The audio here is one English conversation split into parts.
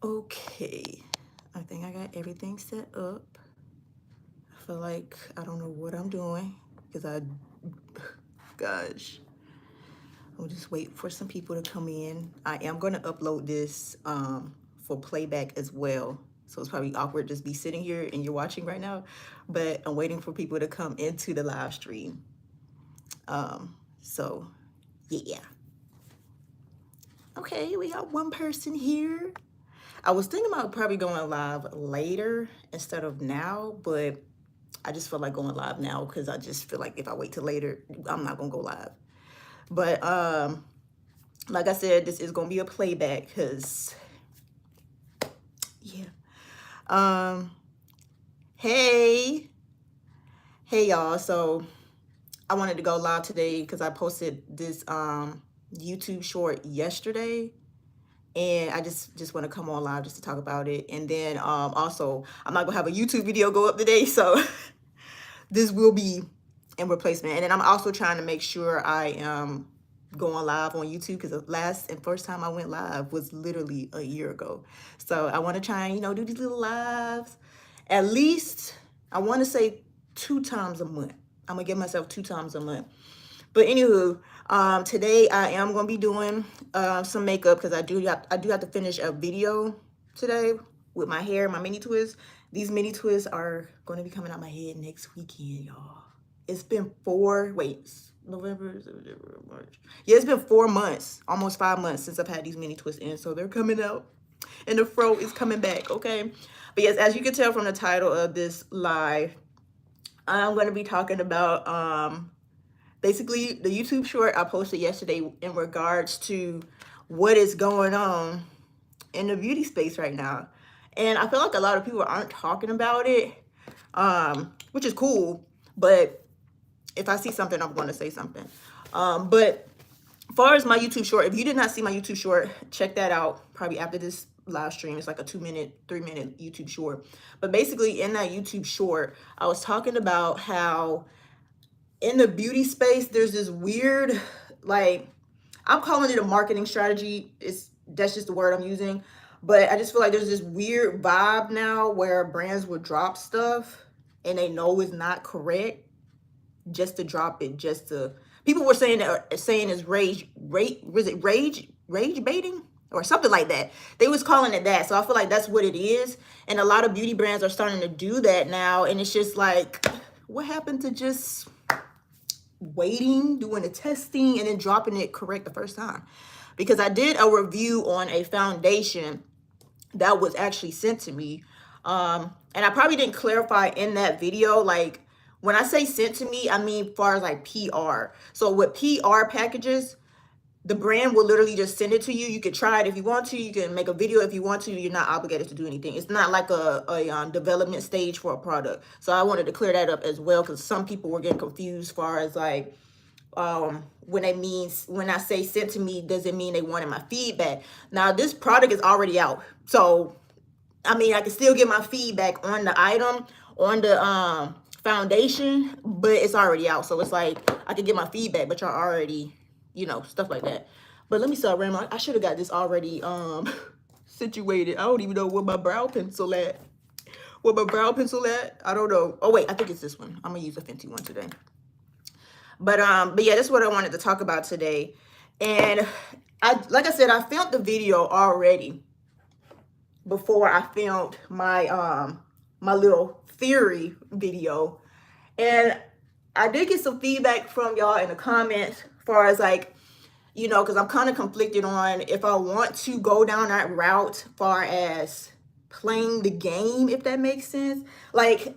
Okay, I think I got everything set up. I feel like I don't know what I'm doing because gosh, I'll just wait for some people to come in. I am going to upload this for playback as well. So it's probably awkward just be sitting here and you're watching right now, but I'm waiting for people to come into the live stream. So yeah. Okay, we got one person here. I was thinking about probably going live later instead of now, but I just feel like going live now because I just feel like if I wait till later, I'm not gonna go live. But like I said, this is gonna be a playback because yeah. Um, hey, hey y'all. So I wanted to go live today because I posted this YouTube short yesterday. And I just want to come on live just to talk about it. And then also, I'm not gonna have a YouTube video go up today, so this will be in replacement. And then I'm also trying to make sure I am going live on YouTube because the last and first time I went live was literally a year ago. So I want to try and do these little lives. At least I want to say 2 times a month. I'm gonna give myself 2 times a month. But anywho, today I am gonna be doing some makeup because I do have to finish a video today with my hair, my mini twists. These mini twists are going to be coming out my head next weekend, y'all. It's been November, March. Yeah, it's been 4 months, almost 5 months since I've had these mini twists in, so they're coming out, and the fro is coming back. Okay, but yes, as you can tell from the title of this live, I'm going to be talking about basically the YouTube short I posted yesterday in regards to what is going on in the beauty space right now. And I feel like a lot of people aren't talking about it, which is cool. But if I see something, I'm going to say something. But as far as my YouTube short, if you did not see my YouTube short, check that out probably after this live stream. It's like a 2-minute, 3-minute YouTube short. But basically in that YouTube short, I was talking about how in the beauty space, there's this weird, like, I'm calling it a marketing strategy. That's just the word I'm using. But I just feel like there's this weird vibe now where brands would drop stuff and they know it's not correct just to drop it, just to people were saying it's rage baiting or something like that. They was calling it that. So I feel like that's what it is. And a lot of beauty brands are starting to do that now. And it's just like, what happened to just waiting, doing the testing, and then dropping it correct the first time? Because I did a review on a foundation that was actually sent to me. And I probably didn't clarify in that video, like when I say sent to me, I mean as far as like PR. So with PR packages, the brand will literally just send it to you. You can try it if you want to. You can make a video if you want to. You're not obligated to do anything. It's not like a development stage for a product. So I wanted to clear that up as well because some people were getting confused as far as like when I say sent to me, does it mean they wanted my feedback? Now this product is already out. So I mean, I can still get my feedback on the item, on the foundation, but it's already out. So it's like I can get my feedback, but y'all already, stuff like that. But let me start rambling. I should have got this already situated. I don't even know where my brow pencil at. I don't know. Oh wait, I think it's this one. I'm gonna use a Fenty one today. But yeah, that's what I wanted to talk about today. And like I said, I filmed the video already before I filmed my my little theory video. And I did get some feedback from y'all in the comments as far as like, because I'm kind of conflicted on if I want to go down that route far as playing the game, if that makes sense. Like,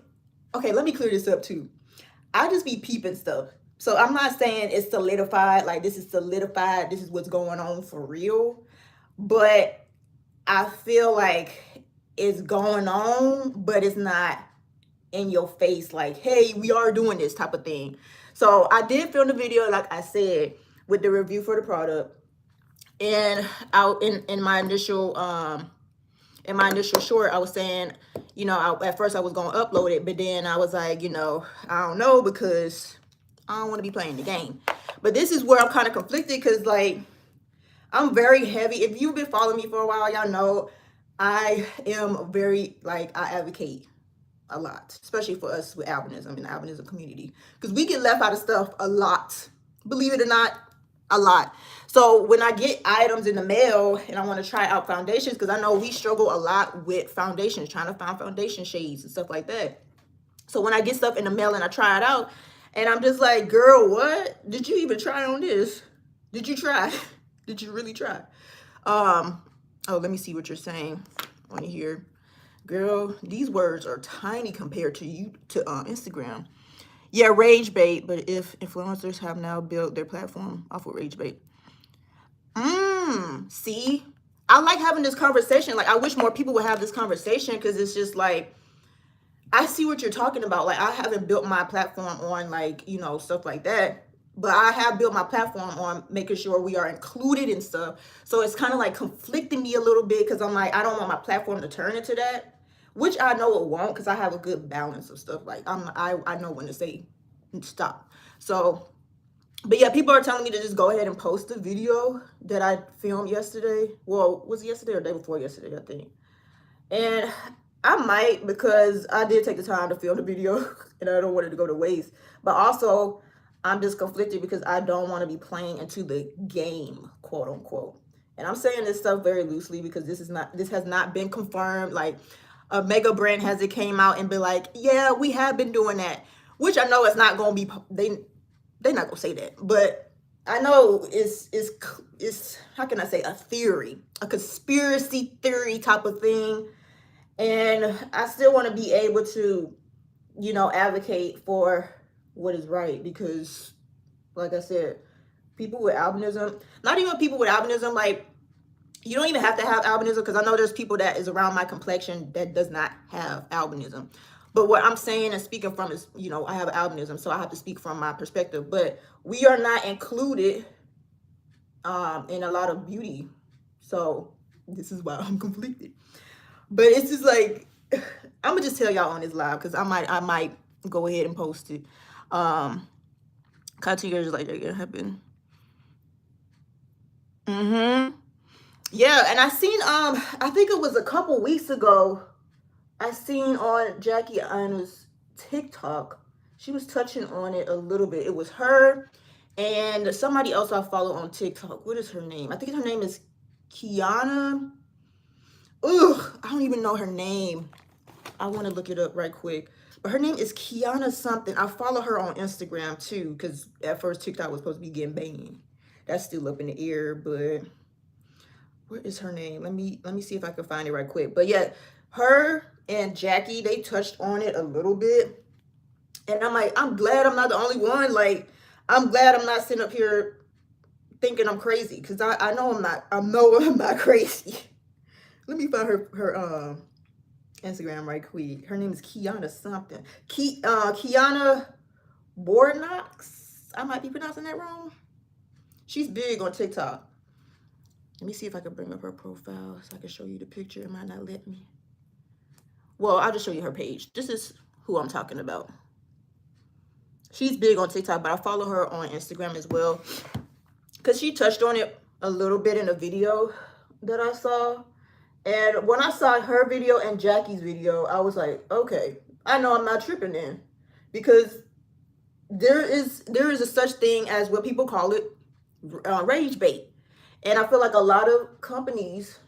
okay, let me clear this up too. I just be peeping stuff. So I'm not saying it's solidified, like this is solidified, this is what's going on for real. But I feel like it's going on, but it's not in your face like, hey, we are doing this type of thing. So I did film the video, like I said, with the review for the product. And out in my initial short, I was saying, at first I was gonna upload it, but then I was like, I don't know, because I don't want to be playing the game. But this is where I'm kind of conflicted because like I'm very heavy. If you've been following me for a while, y'all know I am very, like, I advocate a lot, especially for us with albinism in the albinism community, because we get left out of stuff a lot. Believe it or not, a lot. So when I get items in the mail and I want to try out foundations, because I know we struggle a lot with foundations, trying to find foundation shades and stuff like that. So when I get stuff in the mail and I try it out, and I'm just like, girl, what? Did you even try on this? Did you try? Did you really try? Oh, let me see what you're saying on here. Girl, these words are tiny compared to Instagram. Yeah, rage bait, but if influencers have now built their platform off of rage bait. See? I like having this conversation. Like, I wish more people would have this conversation, because it's just like, I see what you're talking about. Like, I haven't built my platform on, like, stuff like that. But I have built my platform on making sure we are included in stuff. So it's kind of like conflicting me a little bit, because I'm like, I don't want my platform to turn into that, which I know it won't, because I have a good balance of stuff. Like, I know when to say stop. So, but yeah, people are telling me to just go ahead and post the video that I filmed yesterday. Well, was it yesterday or the day before yesterday, I think. And I might, because I did take the time to film the video and I don't want it to go to waste. But also, I'm just conflicted because I don't want to be playing into the game, quote unquote. And I'm saying this stuff very loosely, because this has not been confirmed. Like, a mega brand hasn't came out and been like, yeah, we have been doing that. Which I know it's not going to be, they're not going to say that. But I know it's how can I say, a theory, a conspiracy theory type of thing. And I still want to be able to, advocate for what is right, because, like I said, people with albinism, not even people with albinism, like, you don't even have to have albinism, because I know there's people that is around my complexion that does not have albinism. But what I'm saying and speaking from is, I have albinism, so I have to speak from my perspective. But we are not included in a lot of beauty. So this is why I'm conflicted. But it's just like, I'm gonna just tell y'all on this live, because I might go ahead and post it. 2 years later, it happened. Yeah, and I seen I think it was a couple weeks ago, I seen on Jackie Aina's TikTok, she was touching on it a little bit. It was her and somebody else I follow on TikTok. What is her name? I think her name is Kiana. Ugh, I don't even know her name. I want to look it up right quick. But her name is Kiana something. I follow her on Instagram too, because at first TikTok was supposed to be getting banned. That's still up in the air, but where is her name? Let me see if I can find it right quick. But yeah, her and Jackie, they touched on it a little bit. And I'm like, I'm glad I'm not the only one. Like, I'm glad I'm not sitting up here thinking I'm crazy, because I know I'm not. I know I'm not crazy. Let me find her Instagram right quick. Her name is Kiana something. Kiana Bornox. I might be pronouncing that wrong. She's big on TikTok. Let me see if I can bring up her profile so I can show you the picture. It might not let me. Well, I'll just show you her page. This is who I'm talking about. She's big on TikTok, but I follow her on Instagram as well, because she touched on it a little bit in a video that I saw. And when I saw her video and Jackie's video, I was like, okay, I know I'm not tripping then, because there is a such thing as what people call it, rage bait. And I feel like a lot of companies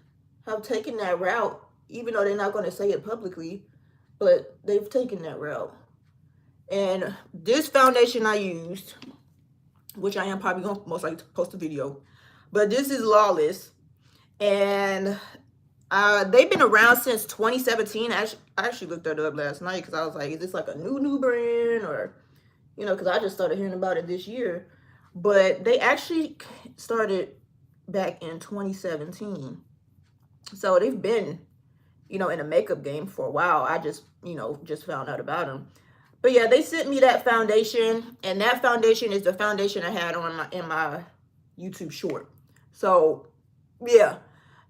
have taken that route, even though they're not going to say it publicly, but they've taken that route. And this foundation I used, which I am probably going to most likely post a video, but this is Lawless. And they've been around since 2017. I actually looked that up last night, because I was like, is this like a new brand, or, because I just started hearing about it this year. But they actually started back in 2017. So they've been, in the makeup game for a while. I just, just found out about them. But yeah, they sent me that foundation, and that foundation is the foundation I had on in my YouTube short. So yeah.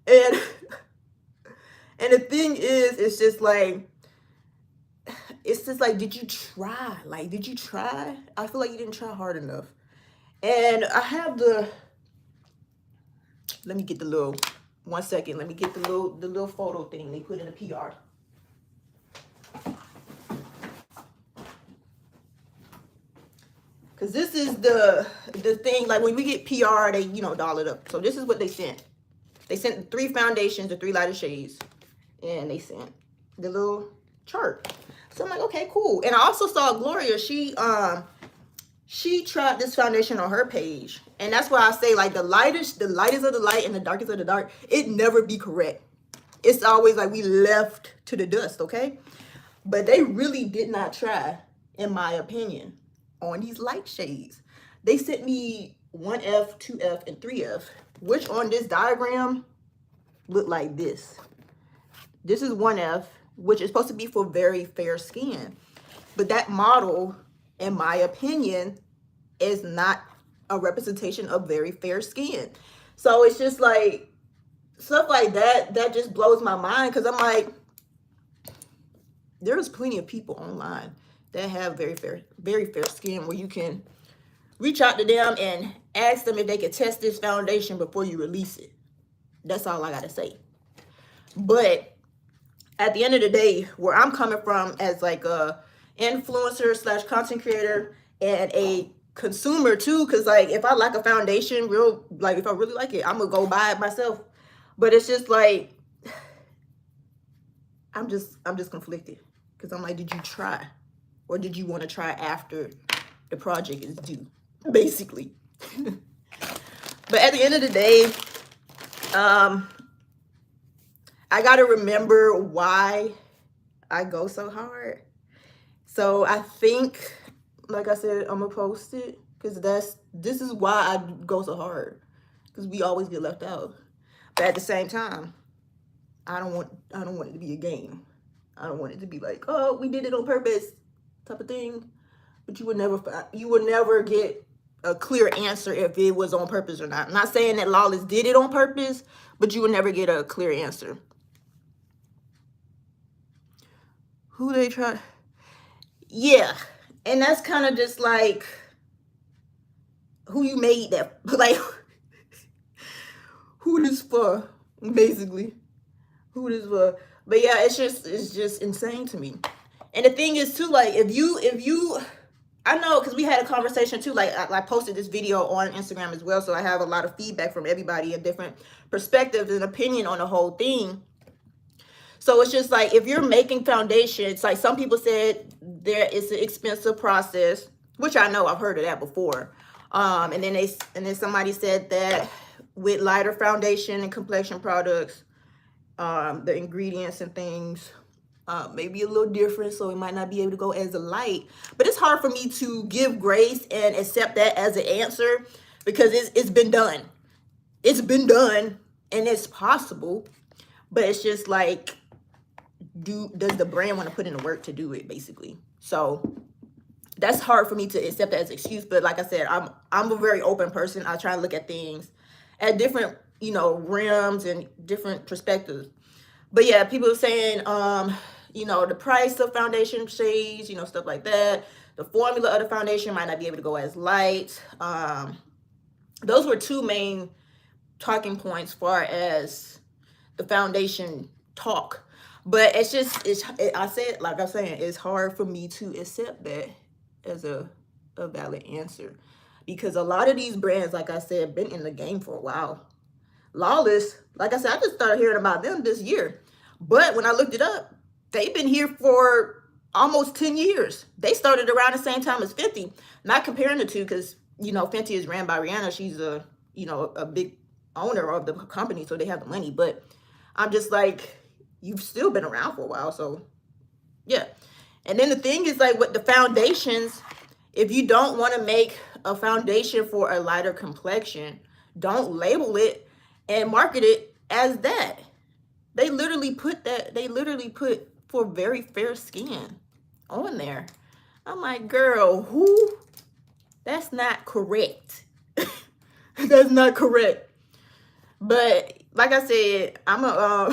And and the thing is, it's just like, did you try? Like, did you try? I feel like you didn't try hard enough. And I have let me get the little 1 second. Let me get the little photo thing they put in the PR. Because this is the thing, like when we get PR, they, doll it up. So this is what they sent. They sent 3 foundations, the 3 lighter shades. And they sent the little chart. So I'm like, okay, cool. And I also saw Gloria, she tried this foundation on her page. And that's why I say, like, the lightest of the light and the darkest of the dark, it never be correct. It's always like we left to the dust, okay? But they really did not try, in my opinion, on these light shades. They sent me 1F, 2F, and 3F, which on this diagram look like this. This is 1F, which is supposed to be for very fair skin. But that model, in my opinion, is not a representation of very fair skin. So it's just like, stuff like that just blows my mind, because I'm like, there's plenty of people online that have very fair skin, where you can reach out to them and ask them if they could test this foundation before you release it. That's all I gotta say. But at the end of the day, where I'm coming from as like a influencer / content creator and a consumer too, because like if I like a foundation if I really like it, I'm gonna go buy it myself. But it's just like, I'm just conflicted, because I'm like, did you try, or did you want to try after the project is due, basically? But at the end of the day, I gotta remember why I go so hard. So I think, like I said, I'm gonna post it, because this is why I go so hard, because we always get left out. But at the same time, I don't want it to be a game. I don't want it to be like, oh, we did it on purpose type of thing. But you would never get a clear answer if it was on purpose or not. I'm not saying that Lawless did it on purpose, but you would never get a clear answer. Who they try? Yeah. And that's kind of just like, who you made that, like, who this for, basically. Who this for? But yeah, it's just insane to me. And the thing is too, like, if you I know, because we had a conversation too, like I posted this video on Instagram as well, so I have a lot of feedback from everybody and different perspectives and opinion on the whole thing. So it's just like, if you're making foundations, like some people said there is an expensive process, which I know, I've heard of that before. And then somebody said that with lighter foundation and complexion products, the ingredients and things may be a little different, so it might not be able to go as a light. But it's hard for me to give grace and accept that as an answer, because it's been done. It's been done, and it's possible. But it's just like, does the brand want to put in the work to do it, basically? So that's hard for me to accept that as an excuse. But like I said, I'm a very open person. I try to look at things at different, realms and different perspectives. But yeah, people are saying, the price of foundation shades, stuff like that. The formula of the foundation might not be able to go as light. Those were 2 main talking points far as the foundation talk. But it's hard for me to accept that as a valid answer, because a lot of these brands, like I said, been in the game for a while. Lawless, like I said, I just started hearing about them this year. But when I looked it up, they've been here for almost 10 years. They started around the same time as Fenty. Not comparing the two, because, Fenty is ran by Rihanna. She's a big owner of the company, so they have the money. But I'm just like, you've still been around for a while, so yeah. And then the thing is, like, with the foundations, if you don't want to make a foundation for a lighter complexion, don't label it and market it as that. They literally put for very fair skin on there. I'm like, girl, who? That's not correct. That's not correct. But like I said, I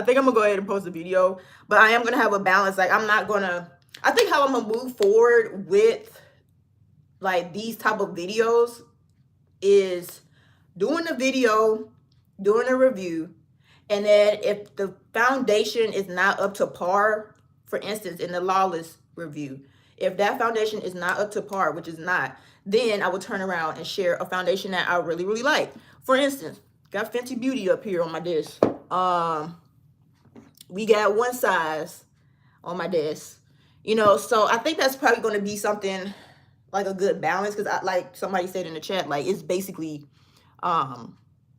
think I'm gonna go ahead and post a video, but I am gonna have a balance. Like, I think how I'm gonna move forward with like these type of videos is doing the video, doing a review, and then if the foundation is not up to par, for instance, in the lawless review, if that foundation is not up to par, which is not, then I will turn around and share a foundation that I really, really like. For instance, got Fenty Beauty up here on my desk. We got one size on my desk. You know, so I think that's probably going to be something like a good balance, because I, like somebody said in the chat, like it's basically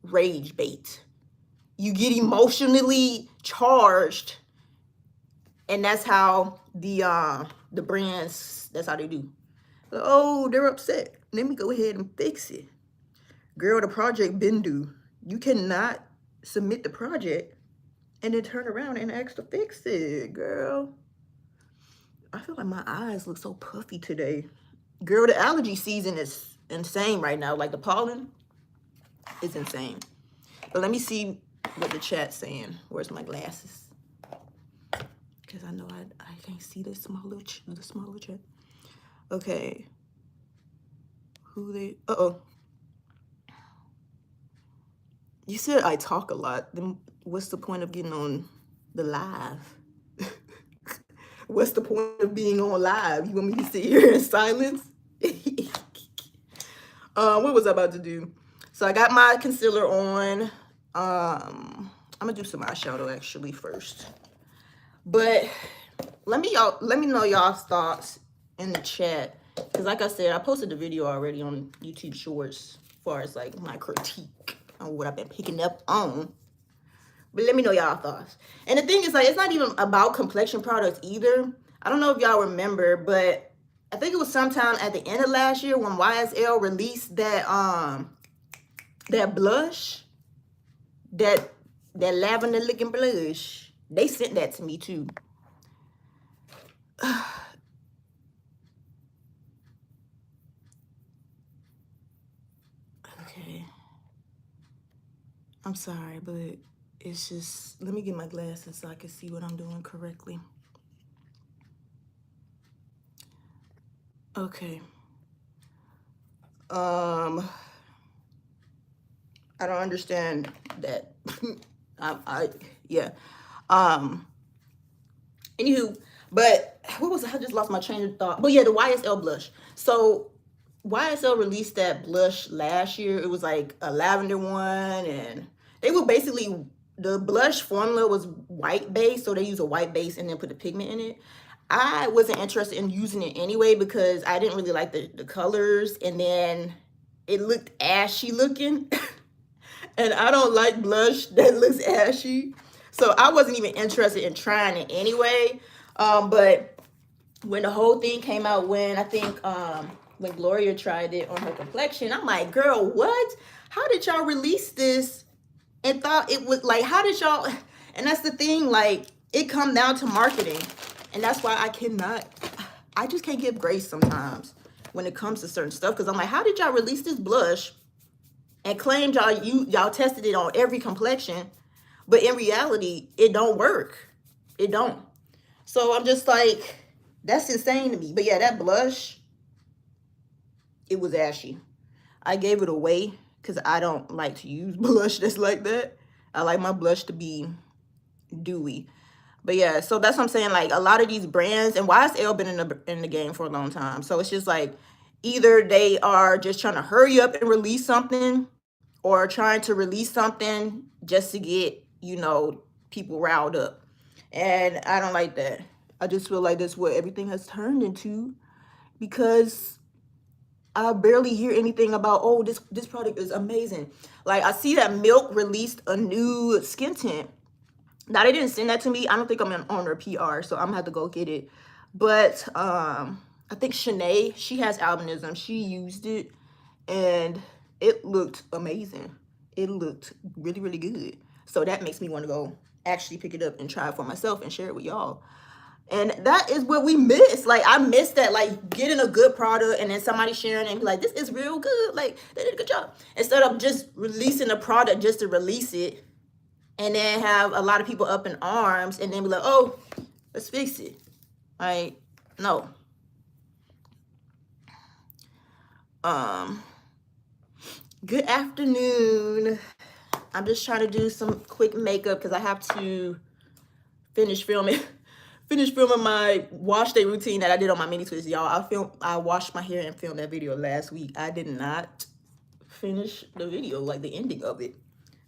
rage bait. You get emotionally charged, and that's how the brands, that's how they do. Oh, they're upset. Let me go ahead and fix it. Girl, the project been due. You cannot submit the project and then turn around and ask to fix it, girl. I feel like my eyes look so puffy today. Girl, the allergy season is insane right now. Like the pollen is insane. But let me see what the chat's saying. Where's my glasses? Because I know I can't see the smaller chat. Okay. Who they? Uh-oh. You said I talk a lot. Then what's the point of getting on the live? What's the point of being on live? You want me to sit here in silence? What was I about to do? So I got my concealer on. I'm gonna do some eyeshadow actually first. But let me know y'all's thoughts in the chat. Because like I said, I posted the video already on YouTube Shorts as far as like my critique on what I've been picking up on. But let me know y'all thoughts. And the thing is, like, it's not even about complexion products either. I don't know if y'all remember, but I think it was sometime at the end of last year when YSL released that that blush, that lavender looking blush. They sent that to me too. Okay. I'm sorry, but it's just, let me get my glasses so I can see what I'm doing correctly. Okay. I don't understand that. Yeah. Anywho, but what was I just lost my train of thought. But yeah, the YSL blush. So YSL released that blush last year. It was like a lavender one, and they were basically, the blush formula was white base, so they use a white base and then put the pigment in it. I wasn't interested in using it anyway because I didn't really like the colors, and then it looked ashy looking. And I don't like blush that looks ashy. So I wasn't even interested in trying it anyway. But when the whole thing came out, when I think when Gloria tried it on her complexion, I'm like, girl, what? How did y'all release this and thought it was like, how did y'all? And that's the thing, like, it come down to marketing. And that's why I just can't give grace sometimes when it comes to certain stuff. Because I'm like, how did y'all release this blush and claimed y'all tested it on every complexion, but in reality, it don't work. It don't. So I'm just like, that's insane to me. But yeah, that blush, it was ashy. I gave it away because I don't like to use blush that's like that. I like my blush to be dewy. But yeah, so that's what I'm saying. Like, a lot of these brands, and YSL been in the game for a long time. So it's just like, either they are just trying to hurry up and release something, or trying to release something just to get, you know, people riled up. And I don't like that. I just feel like that's what everything has turned into, because I barely hear anything about, oh, this product is amazing. Like, I see that Milk released a new skin tint. Now, they didn't send that to me. I don't think I'm on their PR, so I'm gonna have to go get it. But I think Shanae, she has albinism. She used it, and it looked amazing. It looked really, really good. So that makes me want to go actually pick it up and try it for myself and share it with y'all. And that is what we miss. Like, I miss that, like, getting a good product and then somebody sharing it and be like, this is real good. Like, they did a good job. Instead of just releasing a product just to release it and then have a lot of people up in arms and then be like, oh, let's fix it. Like, no. Good afternoon. I'm just trying to do some quick makeup because I have to finish filming my wash day routine that I did on my mini twist, y'all. I washed my hair and filmed that video last week. I did not finish the video, like the ending of it.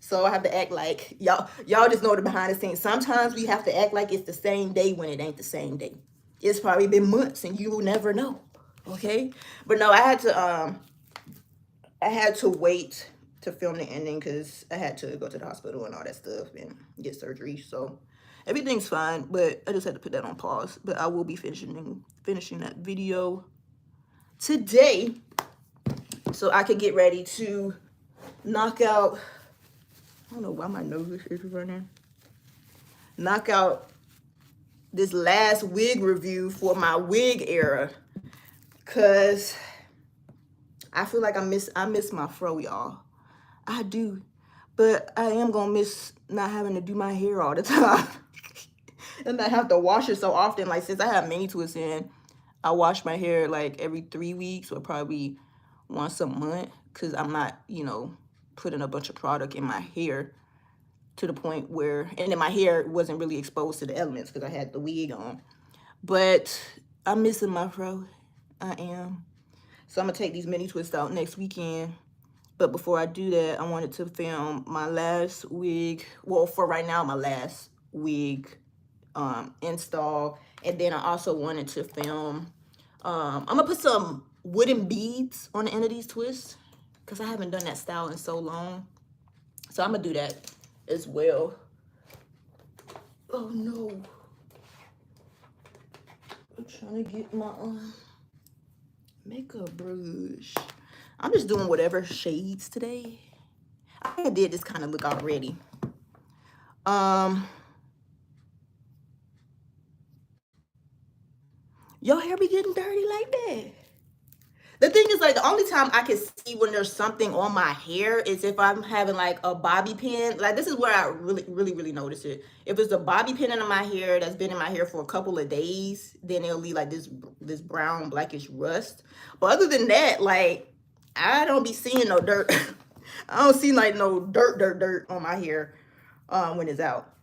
So I have to act like y'all just know the behind the scenes. Sometimes we have to act like it's the same day when it ain't the same day. It's probably been months and you will never know. Okay? But no, I had to wait to film the ending because I had to go to the hospital and all that stuff and get surgery. So everything's fine, but I just had to put that on pause. But I will be finishing that video today so I could get ready to knock out, I don't know why my nose is running, knock out this last wig review for my wig era, because I feel like I miss my fro, y'all. I do. But I am gonna miss not having to do my hair all the time. And I have to wash it so often. Like, since I have mini twists in, I wash my hair like every 3 weeks or probably once a month, because I'm not, putting a bunch of product in my hair to the point where, and then my hair wasn't really exposed to the elements because I had the wig on. But I'm missing my fro. I am. So I'm gonna take these mini twists out next weekend. But before I do that, I wanted to film my last wig. Well, for right now, my last wig install. And then I also wanted to film, I'm gonna put some wooden beads on the end of these twists because I haven't done that style in so long. So I'm gonna do that as well. Oh no. I'm trying to get my makeup brush. I'm just doing whatever shades today. I think I did this kind of look already. Your hair be getting dirty like that? The thing is, like, the only time I can see when there's something on my hair is if I'm having like a bobby pin. Like, this is where I really notice it. If it's a bobby pin in my hair that's been in my hair for a couple of days, then it'll leave like this brown blackish rust. But other than that, like, I don't be seeing no dirt. I don't see like no dirt on my hair when it's out.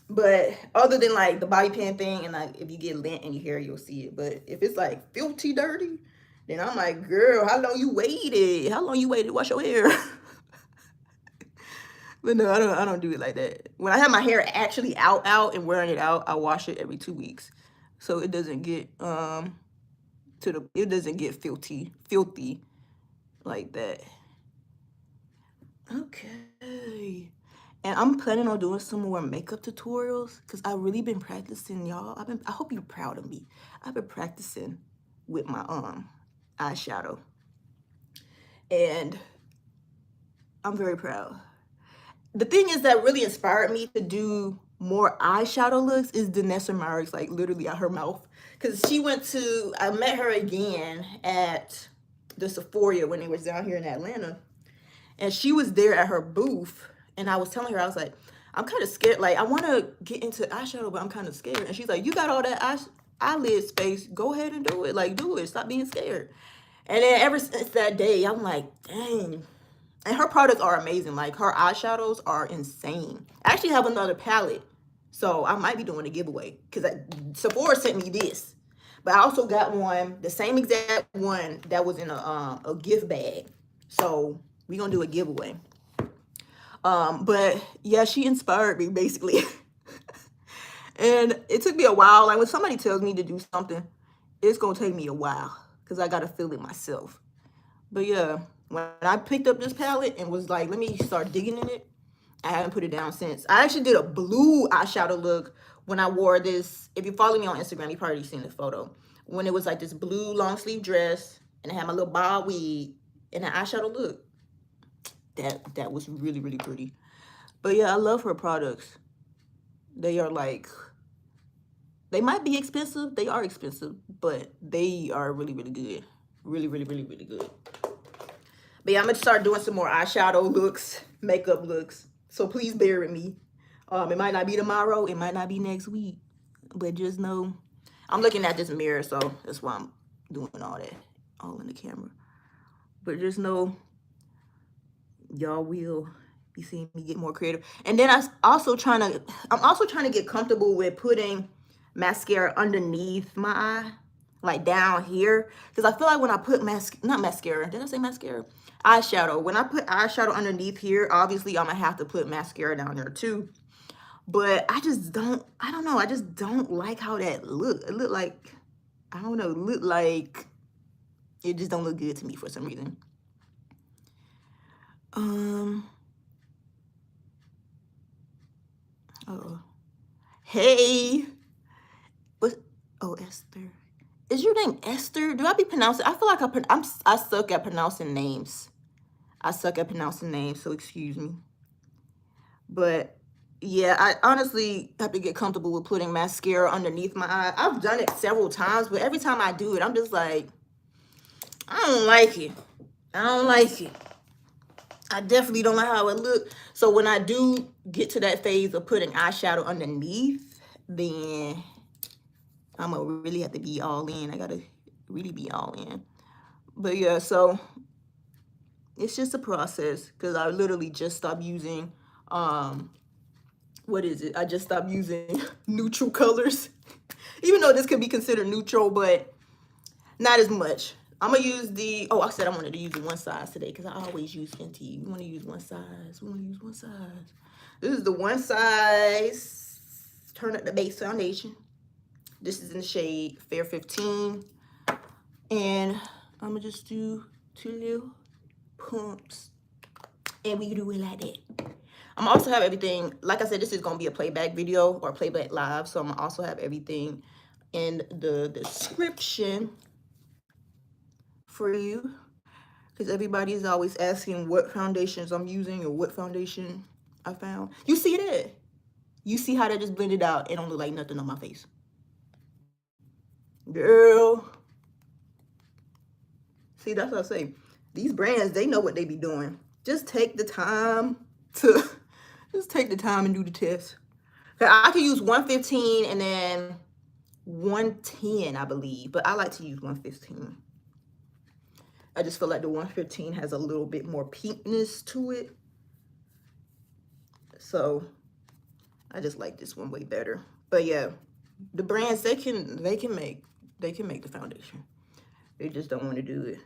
But other than like the bobby pin thing, and like if you get lint in your hair, you'll see it. But if it's like filthy dirty, then I'm like, girl, how long you waited? How long you waited to wash your hair? But no, I don't do it like that. When I have my hair actually out and wearing it out, I wash it every 2 weeks, so it doesn't get it doesn't get filthy like that. Okay. And I'm planning on doing some more makeup tutorials because I've really been practicing, y'all. I hope you're proud of me. I've been practicing with my eyeshadow. And I'm very proud. The thing is that really inspired me to do more eyeshadow looks is Danessa Marks, like literally out her mouth. Because I met her again at the Sephora when they was down here in Atlanta. And she was there at her booth. And I was telling her, I was like, I'm kind of scared. Like, I want to get into eyeshadow, but I'm kind of scared. And she's like, you got all that eyelid space. Go ahead and do it. Like, do it. Stop being scared. And then ever since that day, I'm like, dang. And her products are amazing. Like, her eyeshadows are insane. I actually have another palette. So I might be doing a giveaway. Because Sephora sent me this. But I also got one, the same exact one that was in a gift bag. So we're going to do a giveaway. But yeah, she inspired me basically. And it took me a while. Like, when somebody tells me to do something, it's gonna take me a while because I gotta feel it myself. But yeah, when I picked up this palette and was like, let me start digging in it, I haven't put it down since. I actually did a blue eyeshadow look when I wore this. If you follow me on Instagram, you've probably seen this photo. When it was like this blue long sleeve dress and I had my little bob wig and an eyeshadow look. That was really pretty. But yeah, I love her products. They are like, they might be expensive. They are expensive, but they are really good. Really good. But yeah, I'm gonna start doing some more eyeshadow looks, makeup looks. So please bear with me. It might not be tomorrow. It might not be next week. But just know, I'm looking at this mirror, so that's why I'm doing all that, all in the camera. But just know, y'all will You see me get more creative. And then I'm also trying to get comfortable with putting mascara underneath my eye, like down here. Because I feel like when I put not mascara, did I say mascara? Eyeshadow. When I put eyeshadow underneath here, obviously I'm gonna have to put mascara down there too. But I don't know, I just don't like how that look. It look like, I don't know, look like it just don't look good to me for some reason. Oh, hey, what? Oh, Esther. Is your name Esther? Do I be pronouncing? I feel like I suck at pronouncing names. I suck at pronouncing names, so excuse me. But yeah, I honestly have to get comfortable with putting mascara underneath my eye. I've done it several times, but every time I do it, I'm just like, I don't like it. I don't like it. I definitely don't like how it look. So when I do get to that phase of putting eyeshadow underneath, then I'm gonna really have to be all in. I gotta really be all in. But yeah, so it's just a process because I literally just stopped using, what is it? I just stopped using neutral colors. Even though this could be considered neutral, but not as much. I'm gonna use the, oh, I said I wanted to use the one size today because I always use Fenty. We wanna use one size, we wanna use one size. This is the one size Turn Up the Base foundation. This is in the shade Fair 15. And I'm gonna just do 2 little pumps. And we do it like that. I'm also have everything, like I said, this is gonna be a playback video or playback live. So I'm gonna also have everything in the description for you, because everybody is always asking what foundations I'm using or what foundation I found. You see that? You see how that just blended out? It don't look like nothing on my face. Girl. See, that's what I say. These brands, they know what they be doing. Just take the time to, just take the time and do the test. I could use 115 and then 110, I believe, but I like to use 115. I just feel like the 115 has a little bit more pinkness to it. So I just like this one way better. But yeah, the brands, they can make the foundation. They just don't want to do it.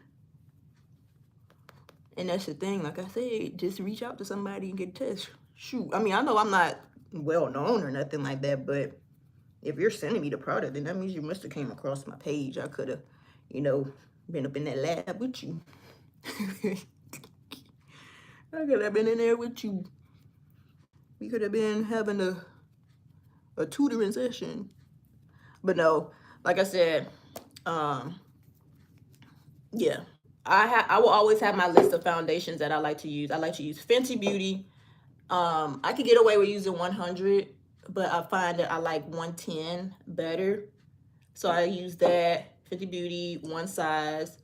And that's the thing, like I said, just reach out to somebody and get a test. Shoot, I mean, I know I'm not well known or nothing like that, but if you're sending me the product, then that means you must have came across my page. I could have, you know, been up in that lab with you. I could have been in there with you. We could have been having a tutoring session. But no, like I said, yeah, I will always have my list of foundations that I like to use. I like to use Fenty Beauty. I could get away with using 100, but I find that I like 110 better. So I use that. Fenty Beauty, one size.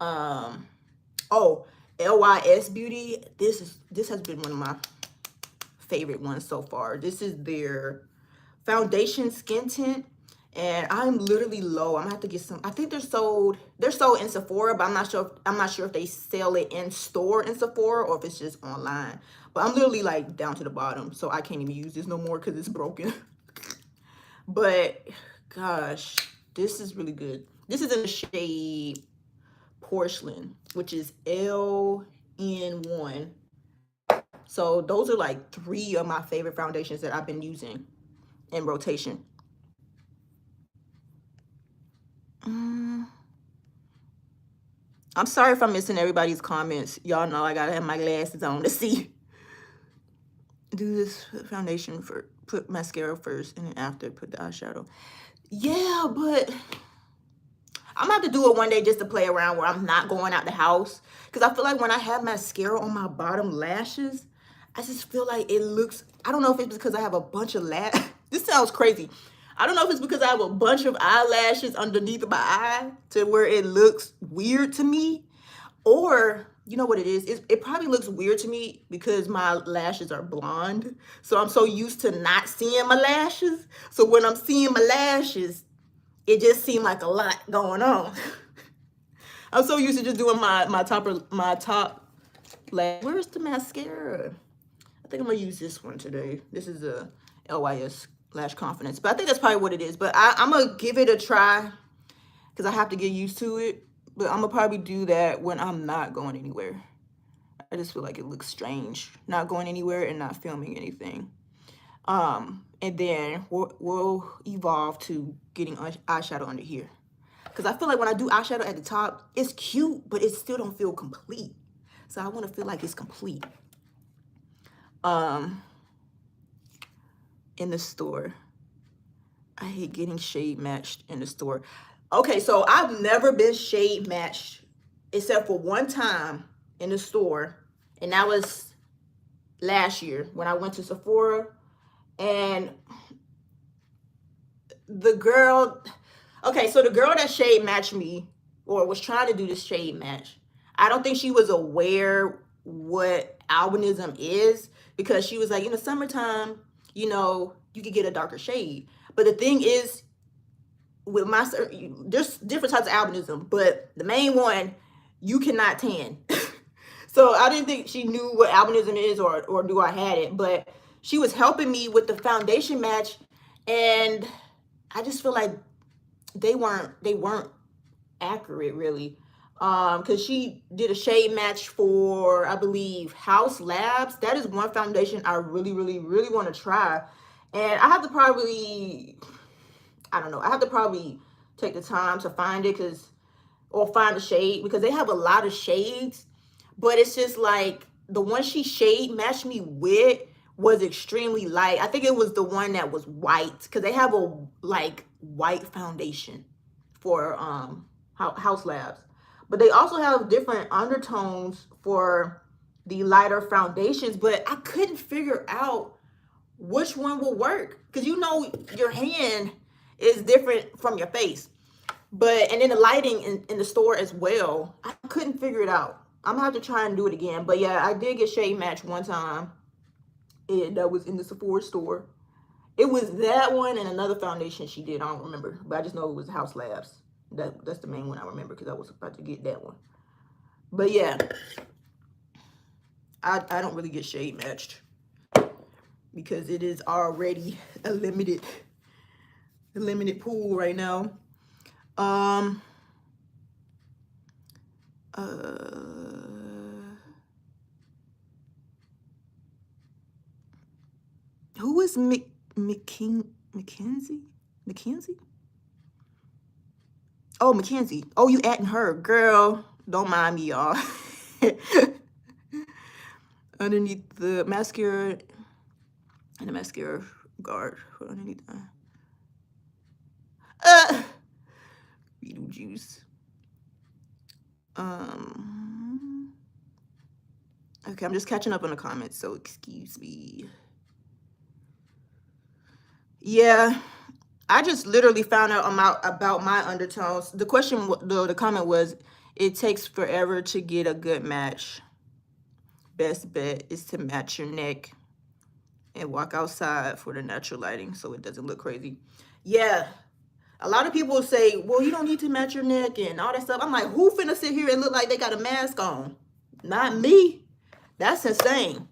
Oh, LYS Beauty. This has been one of my favorite ones so far. This is their foundation skin tint, and I'm literally low. I'm gonna have to get some. I think they're sold in Sephora, but I'm not sure if they sell it in store in Sephora or if it's just online. But I'm literally like down to the bottom, so I can't even use this no more because it's broken. But gosh, this is really good. This is in the shade Porcelain, which is LN1. So those are like 3 of my favorite foundations that I've been using in rotation. I'm sorry if I'm missing everybody's comments. Y'all know I gotta have my glasses on to see. Do this foundation for, put mascara first and then after put the eyeshadow. Yeah, but I'm gonna have to do it one day just to play around where I'm not going out the house. Because I feel like when I have mascara on my bottom lashes, I just feel like it looks, I don't know if it's because I have a bunch of this sounds crazy. I don't know if it's because I have a bunch of eyelashes underneath my eye to where it looks weird to me. Or, you know what it is? It probably looks weird to me because my lashes are blonde. So I'm so used to not seeing my lashes. So when I'm seeing my lashes, it just seemed like a lot going on. I'm so used to just doing my top lash. Where's the mascara? I think I'm gonna use this one today. This is a LYS Lash Confidence, but I think that's probably what it is. But I'm gonna give it a try because I have to get used to it. But I'm gonna probably do that when I'm not going anywhere. I just feel like it looks strange not going anywhere and not filming anything. And then we'll evolve to getting eyeshadow under here. Because I feel like when I do eyeshadow at the top, it's cute, but it still don't feel complete. So I want to feel like it's complete. In the store. I hate getting shade matched in the store. Okay, so I've never been shade matched except for one time in the store. And that was last year when I went to Sephora. And the girl, okay, so the girl that shade matched me or was trying to do this shade match, I don't think she was aware what albinism is, because she was like, in the summertime, you know, you could get a darker shade. But the thing is, with my, there's different types of albinism, but the main one, you cannot tan. So I didn't think she knew what albinism is, or do I had it, but she was helping me with the foundation match, and I just feel like they weren't accurate really. Because she did a shade match for, I believe, House Labs. That is one foundation I really want to try. And I have to probably, I don't know, I have to probably take the time to find it, or find a shade, because they have a lot of shades. But it's just like the one she shade matched me with was extremely light. I think it was the one that was white, because they have a like white foundation for House Labs. But they also have different undertones for the lighter foundations, but I couldn't figure out which one will work, because you know your hand is different from your face. But and then the lighting in the store as well, I couldn't figure it out. I'm gonna have to try and do it again. But yeah, I did get shade match one time, and that was in the Sephora store. It was that one and another foundation she did. I don't remember, but I just know it was House Labs. That's the main one I remember, because I was about to get that one. But yeah, I don't really get shade matched because it is already a limited pool right now. Who is Mackenzie? Oh, Mackenzie. Oh, you adding her. Girl, don't mind me, y'all. Underneath the mascara and the mascara guard. Underneath that. Beetlejuice. Okay, I'm just catching up on the comments, so excuse me. Yeah, I just literally found out about my undertones. The question, the comment was, it takes forever to get a good match. Best bet is to match your neck and walk outside for the natural lighting so it doesn't look crazy. Yeah, a lot of people say, well, you don't need to match your neck and all that stuff. I'm like, who finna sit here and look like they got a mask on? Not me. That's insane.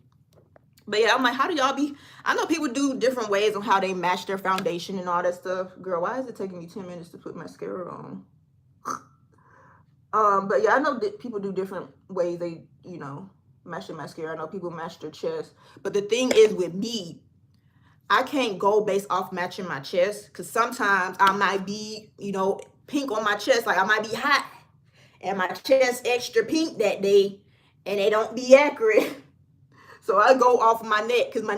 But yeah, I'm like, how do y'all be? I know people do different ways on how they match their foundation and all that stuff. Girl, why is it taking me 10 minutes to put mascara on? But yeah, I know that people do different ways they, you know, match their mascara. I know people match their chest. But the thing is with me, I can't go based off matching my chest, because sometimes I might be, you know, pink on my chest. Like I might be hot and my chest extra pink that day, and they don't be accurate. So I go off my neck, because my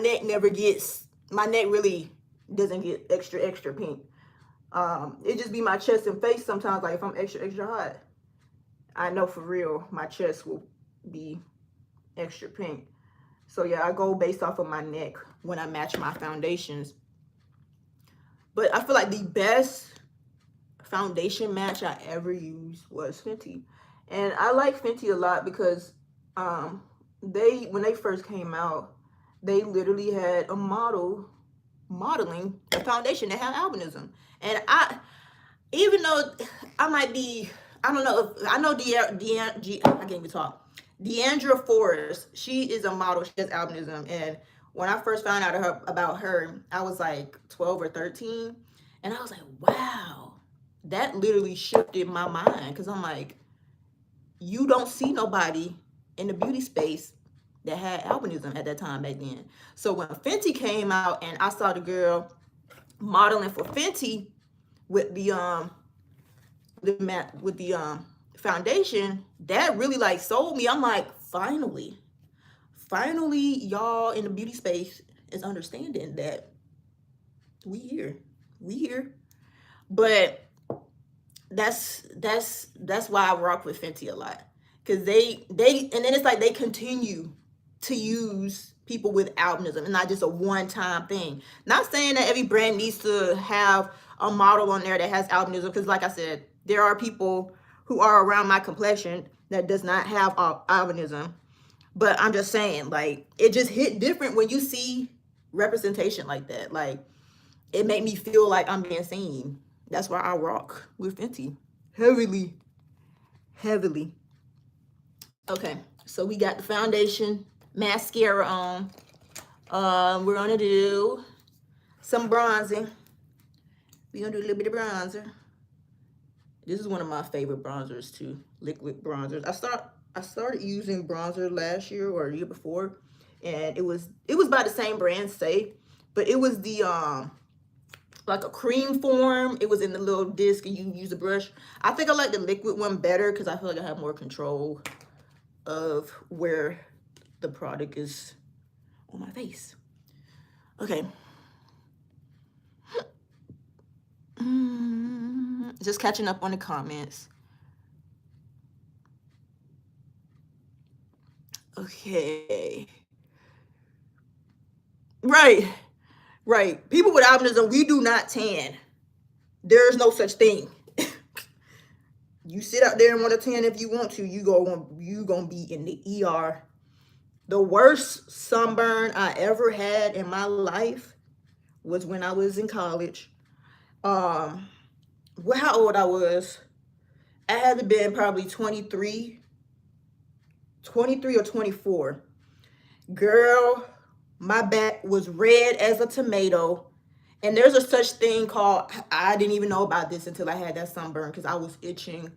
neck really doesn't get extra pink. It just be my chest and face sometimes. Like if I'm extra hot, I know for real my chest will be extra pink. So yeah, I go based off of my neck when I match my foundations. But I feel like the best foundation match I ever used was Fenty. And I like Fenty a lot because when they first came out, they literally had a modeling a foundation that had albinism. And even though I might be, I don't know, I know I can't even talk. Deandra Forrest, she is a model. She has albinism. And when I first found out about her, I was like 12 or 13. And I was like, wow, that literally shifted my mind. Because I'm like, you don't see nobody in the beauty space that had albinism at that time back then. So when Fenty came out and I saw the girl modeling for Fenty with the foundation, that really like sold me. I'm like, finally y'all in the beauty space is understanding that we here. But that's why I rock with Fenty a lot, because they and then it's like they continue to use people with albinism and not just a one-time thing. Not saying that every brand needs to have a model on there that has albinism, because like I said, there are people who are around my complexion that does not have albinism. But I'm just saying, like, it just hit different when you see representation like that. Like, it made me feel like I'm being seen. That's why I rock with Fenty heavily. Okay, so we got the foundation, mascara on. We're gonna do some bronzing. We're gonna do a little bit of bronzer. This is one of my favorite bronzers too, liquid bronzers. I started using bronzer last year or a year before, and it was by the same brand, Say, but it was the like a cream form. It was in the little disc and you use a brush. I think I like the liquid one better because I feel like I have more control of where the product is on my face. Okay. Just catching up on the comments. Okay. Right. People with albinism, we do not tan. There's no such thing. You sit out there and want to tan if you want to, you gonna be in the ER. The worst sunburn I ever had in my life was when I was in college. How old I was? I had to been probably 23 or 24. Girl, my back was red as a tomato. And there's a such thing called, I didn't even know about this until I had that sunburn, because I was itching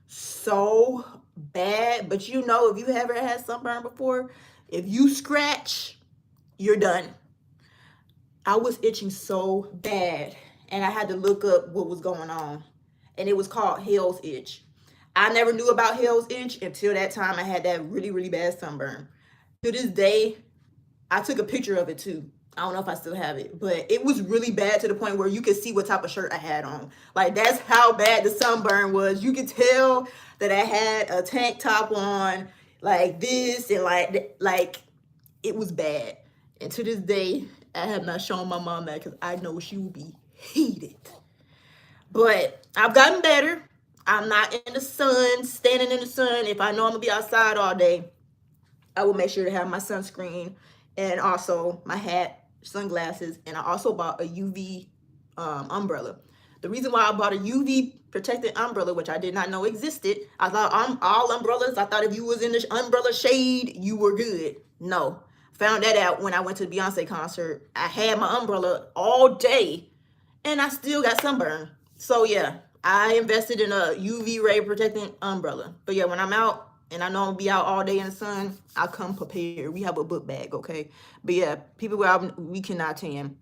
so bad. But you know, if you haven't had sunburn before, if you scratch, you're done. I was itching so bad, and I had to look up what was going on. And it was called Hell's Itch. I never knew about Hell's Itch until that time I had that really, really bad sunburn. To this day, I took a picture of it too. I don't know if I still have it, but it was really bad to the point where you could see what type of shirt I had on. Like, that's how bad the sunburn was. You could tell that I had a tank top on like this, and like it was bad. And to this day, I have not shown my mom that because I know she will be heated. But I've gotten better. I'm not in the sun, standing in the sun. If I know I'm gonna be outside all day, I will make sure to have my sunscreen and also my hat, sunglasses, and I also bought a UV umbrella. The reason why I bought a UV protected umbrella, which I did not know existed, I thought all umbrellas, I thought if you was in the umbrella shade, you were good. No. Found that out when I went to the Beyonce concert. I had my umbrella all day, and I still got sunburned. So yeah, I invested in a UV ray protecting umbrella. But yeah, when I'm out and I know I'm gonna be out all day in the sun, I come prepared. We have a book bag, okay? But yeah, people with albinism, we cannot tan.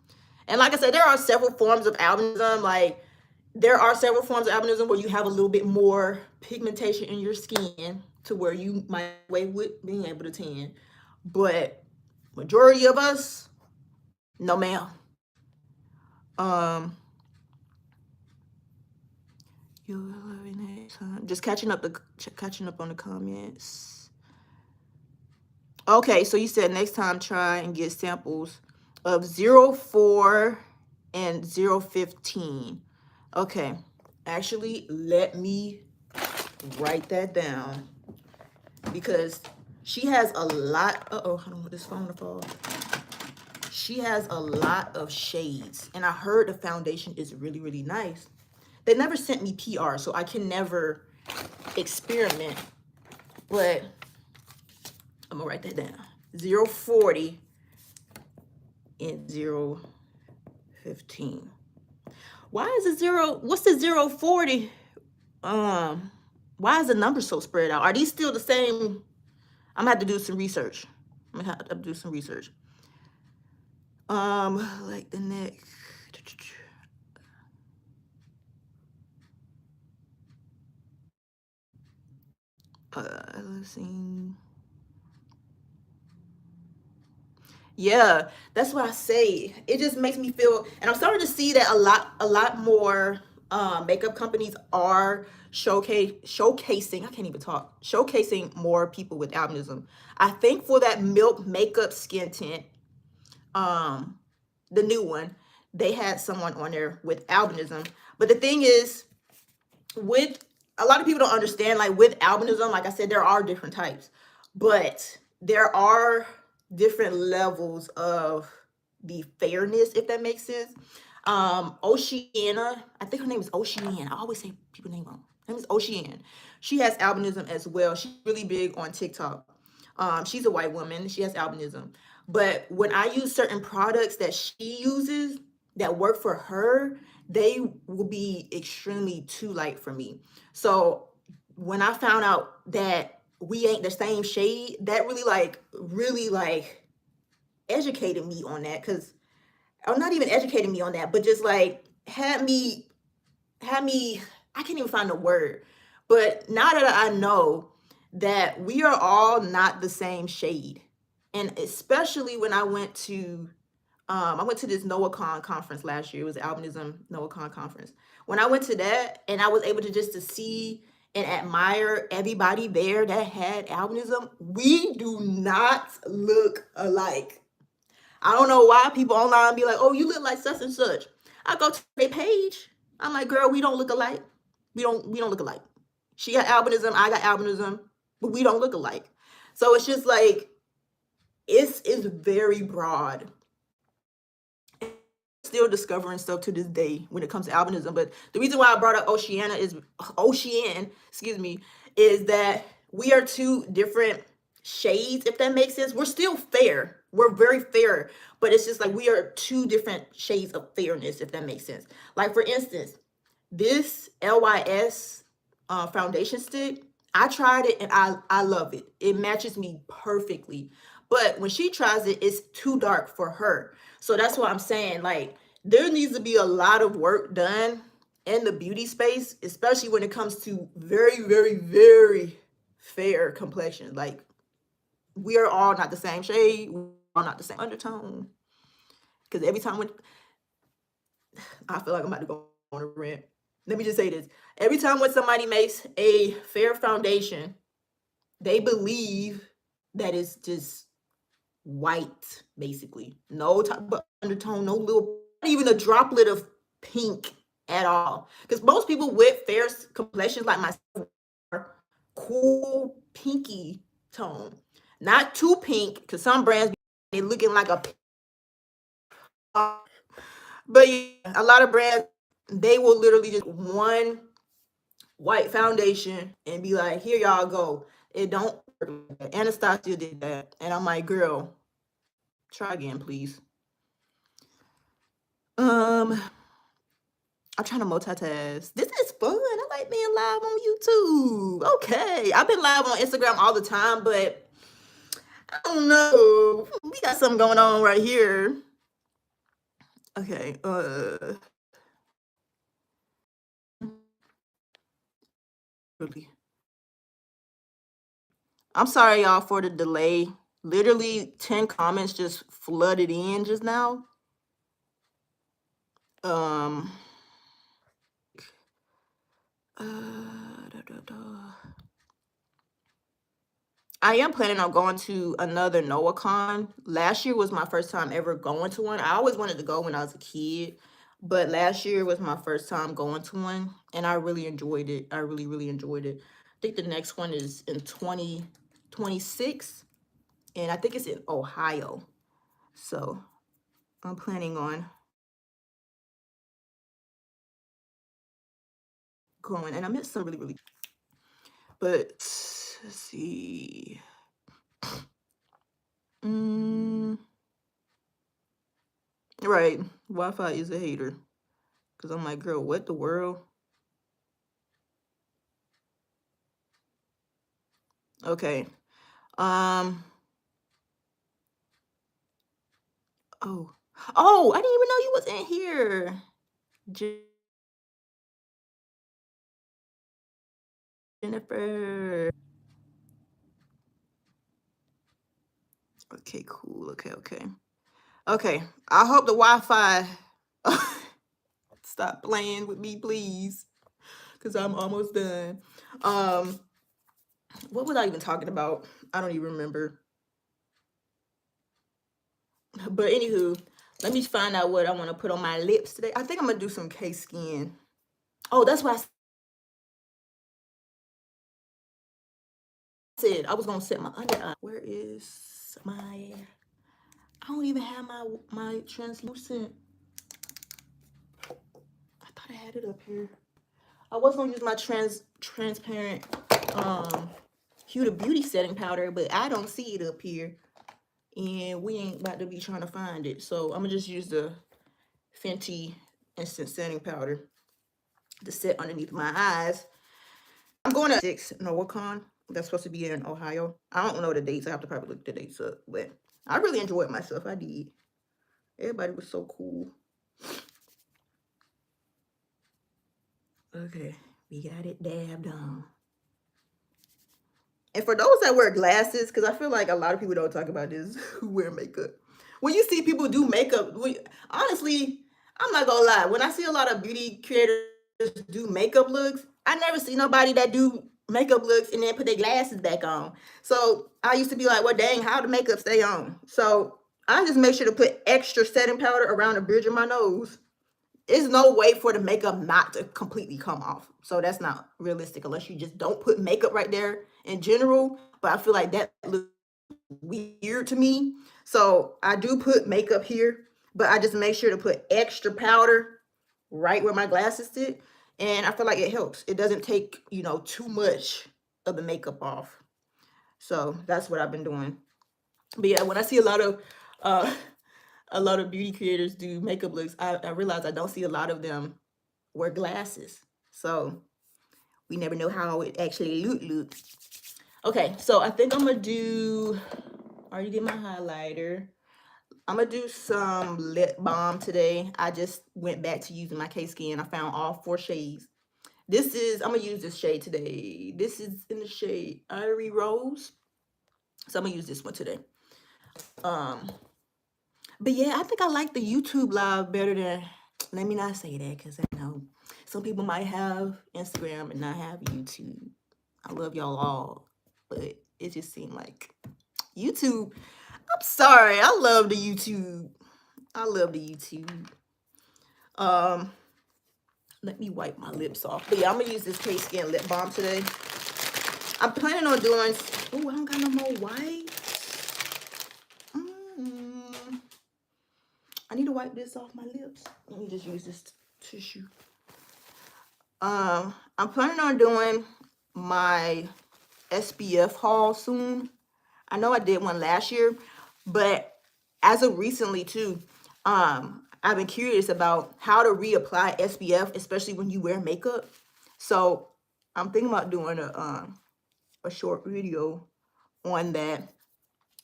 And like I said, there are several forms of albinism. Like, there are several forms of albinism where you have a little bit more pigmentation in your skin to where you might weigh with being able to tan. But majority of us, no ma'am. Just catching up on the comments. Okay, so you said next time try and get samples of 04 and 015. Okay, actually, let me write that down, because she has a lot. I don't want this phone to fall. She has a lot of shades, and I heard the foundation is really, really nice. They never sent me PR, so I can never experiment. But I'm gonna write that down. 040 and 015. Why is it zero? What's the 040? Why is the number so spread out? Are these still the same? I'm gonna have to do some research. I'm gonna have to do some research. Like the next. Let's see. Yeah, that's what I say. It just makes me feel, and I'm starting to see that a lot more makeup companies are showcasing. I can't even talk. Showcasing more people with albinism. I think for that Milk Makeup skin tint, the new one, they had someone on there with albinism. But the thing is, with a lot of people don't understand, like with albinism, like I said, there are different types, but there are different levels of the fairness, if that makes sense. Oceana, I think her name is Ocean. I always say people name wrong. Her name is Ocean. She has albinism as well. She's really big on TikTok. She's a white woman. She has albinism. But when I use certain products that she uses that work for her, they will be extremely too light for me. So when I found out that we ain't the same shade, that really like educated me on that. Because I'm not even educating me on that, but just like had me I can't even find the word. But now that I know that we are all not the same shade, and especially when I went to this NoahCon conference last year. It was the Albinism NoahCon conference. When I went to that, and I was able to see and admire everybody there that had albinism, we do not look alike. I don't know why people online be like, "Oh, you look like such and such." I go to their page. I'm like, "Girl, we don't look alike. We don't look alike. She got albinism. I got albinism, but we don't look alike." So it's just like it's very broad. Still discovering stuff to this day when it comes to albinism. But the reason why I brought up Ocean, excuse me, is that we are two different shades, if that makes sense. We're still fair. We're very fair, but it's just like we are two different shades of fairness, if that makes sense. Like for instance, this LYS foundation stick, I tried it and I love it. It matches me perfectly. But when she tries it, it's too dark for her. So that's what I'm saying. Like, there needs to be a lot of work done in the beauty space, especially when it comes to very, very, very fair complexion. Like, we are all not the same shade, we're all not the same undertone. Because every time when I feel like I'm about to go on a rant. Let me just say this. Every time when somebody makes a fair foundation, they believe that it's just white, basically. No type of undertone, no little, not even a droplet of pink at all. Because most people with fair complexions like myself are cool pinky tone. Not too pink, because some brands they looking like a but yeah, a lot of brands, they will literally just one white foundation and be like, here y'all go. It don't work like that. Anastasia did that. And I'm like, girl, try again, please. I'm trying to multitask. This is fun. I like being live on YouTube. Okay. I've been live on Instagram all the time, but I don't know. We got something going on right here. Okay. Really. I'm sorry, y'all, for the delay. Literally 10 comments just flooded in just now. Um I am planning on going to another NoahCon. Last year was my first time ever going to one. I always wanted to go when I was a kid, but last year was my first time going to one, and I really enjoyed it. I really, really enjoyed it. I think the next one is in 2026, and I think it's in Ohio. So I'm planning on going, and I met some really, really, but let's see. Right. Wi-Fi is a hater. Because I'm like, girl, what the world? Okay. Um. Oh. Oh, I didn't even know you was in here. Jennifer. Okay, cool. Okay. Okay. I hope the Wi-Fi stop playing with me, please. Because I'm almost done. Um, what was I even talking about? I don't even remember. But anywho, let me find out what I want to put on my lips today. I think I'm gonna do some K-Skin. Oh, that's what I said. I was gonna set my under eye. Where is my? I don't even have my translucent. I thought I had it up here. I was gonna use my transparent Huda Beauty setting powder, but I don't see it up here, and we ain't about to be trying to find it. So I'm gonna just use the Fenty instant setting powder to set underneath my eyes. I'm going to 6 NoahCon. That's supposed to be in Ohio. I don't know the dates. I have to probably look the dates up, but I really enjoyed myself. I did. Everybody was so cool. Okay, we got it dabbed on. And for those that wear glasses, because I feel like a lot of people don't talk about this who wear makeup. When you see people do makeup, honestly, I'm not gonna lie. When I see a lot of beauty creators do makeup looks, I never see nobody that do makeup looks and then put their glasses back on. So I used to be like, well, dang, how the makeup stay on? So I just make sure to put extra setting powder around the bridge of my nose. There's no way for the makeup not to completely come off. So that's not realistic unless you just don't put makeup right there in general. But I feel like that looks weird to me. So I do put makeup here, but I just make sure to put extra powder right where my glasses sit. And I feel like it helps. It doesn't take, too much of the makeup off. So that's what I've been doing. But yeah, when I see uh a lot of beauty creators do makeup looks, I realize I don't see a lot of them wear glasses. So we never know how it actually look. Okay, so I think I'm gonna do, I already did my highlighter. I'm gonna do some lip balm today. I just went back to using my K-Skin. I found all 4 shades. I'm gonna use this shade today. This is in the shade Ivory Rose. So I'm gonna use this one today. Um, but yeah, I think I like the YouTube live better than, let me not say that because I know some people might have Instagram and not have YouTube. I love y'all all, but it just seemed like YouTube. I'm sorry, I love the YouTube. I love the YouTube. Um, Let me wipe my lips off. But yeah, I'm gonna use this K-Skin lip balm today. I'm planning on doing. Oh, I don't got no more white. I need to wipe this off my lips. Let me just use this tissue. I'm planning on doing my SPF haul soon. I know I did one last year, but as of recently too, I've been curious about how to reapply SPF, especially when you wear makeup. So I'm thinking about doing a short video on that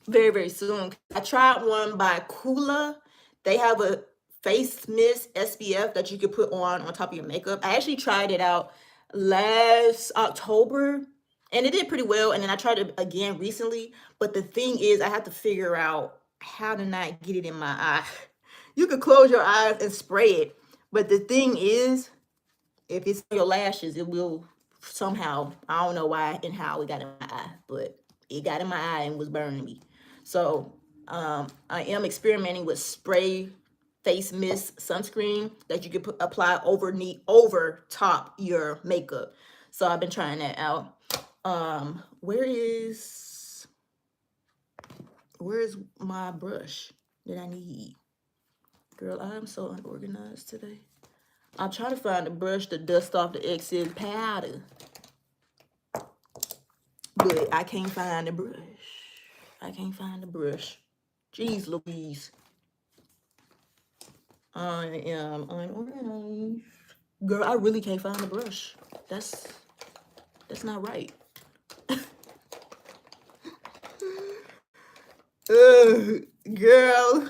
very, very soon. I tried one by Kula. They have a face mist SPF that you could put on top of your makeup. I actually tried it out last October and it did pretty well. And then I tried it again recently. But the thing is, I have to figure out how to not get it in my eye. You could close your eyes and spray it. But the thing is, if it's on your lashes, it will somehow, I don't know why and how it got in my eye, but it got in my eye and was burning me. So I am experimenting with spray face mist sunscreen that you could apply over top your makeup. So I've been trying that out. Where's my brush that I need? Girl, I'm so unorganized today. I'm trying to find a brush to dust off the excess powder, but I can't find the brush. Jeez Louise. I am unorganized. Girl, I really can't find the brush. That's not right. Girl.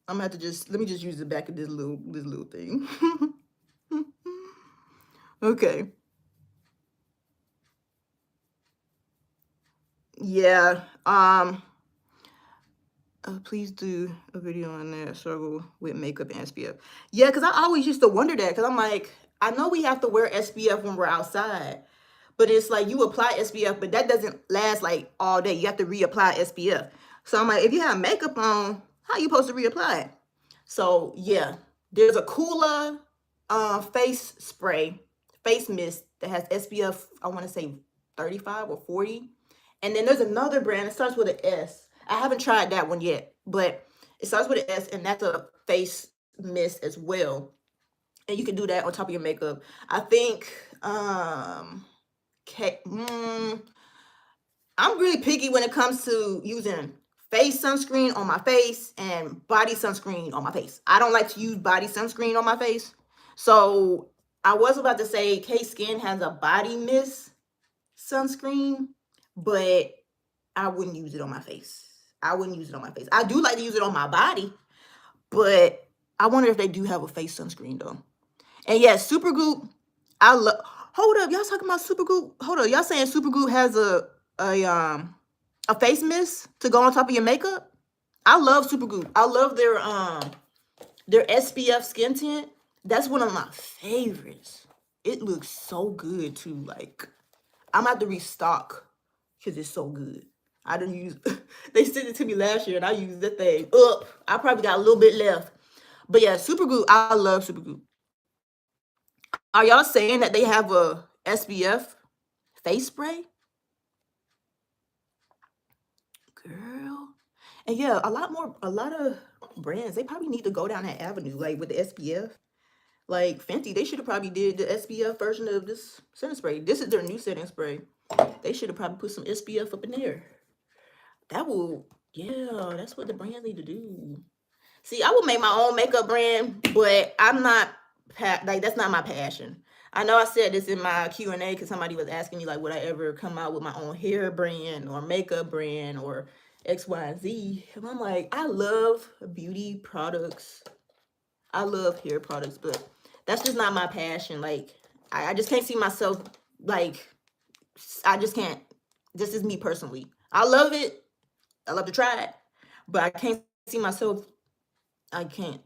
I'm gonna have to let me just use the back of this little thing. Okay. Yeah. Please do a video on that struggle with makeup and SPF. Yeah, because I always used to wonder that, because I'm like, I know we have to wear SPF when we're outside, but it's like you apply SPF, but that doesn't last like all day. You have to reapply SPF. So I'm like, if you have makeup on, how you supposed to reapply it? So yeah, there's a cooler face spray, face mist that has SPF, I want to say 35 or 40. And then there's another brand, it starts with an S. I haven't tried that one yet, but it starts with an S, and that's a face mist as well. And you can do that on top of your makeup. I think I'm really picky when it comes to using face sunscreen on my face and body sunscreen on my face. I don't like to use body sunscreen on my face. So I was about to say K-Skin has a body mist sunscreen, but I wouldn't use it on my face. I wouldn't use it on my face. I do like to use it on my body, but I wonder if they do have a face sunscreen though. And yeah, Supergoop, I love. Hold up, y'all talking about Supergoop? Hold up, y'all saying Supergoop has a face mist to go on top of your makeup? I love Supergoop. I love their SPF skin tint. That's one of my favorites. It looks so good too. Like, I'm about to restock because it's so good. I didn't use. They sent it to me last year and I used that thing up. I probably got a little bit left. But yeah, Supergoop. I love Supergoop. Are y'all saying that they have a SPF face spray? Girl. And yeah, a lot of brands, they probably need to go down that avenue, like with the SPF. Like Fenty, they should have probably did the SPF version of this setting spray. This is their new setting spray. They should have probably put some SPF up in there. That will, yeah, that's what the brands need to do. See, I would make my own makeup brand, but I'm not, like, that's not my passion. I know I said this in my Q&A because somebody was asking me, like, would I ever come out with my own hair brand or makeup brand or X, Y, and Z? And I'm like, I love beauty products. I love hair products, but that's just not my passion. Like, I just can't see myself, like, I just can't. This is me personally. I love it. I love to try it, but I can't see myself. I can't.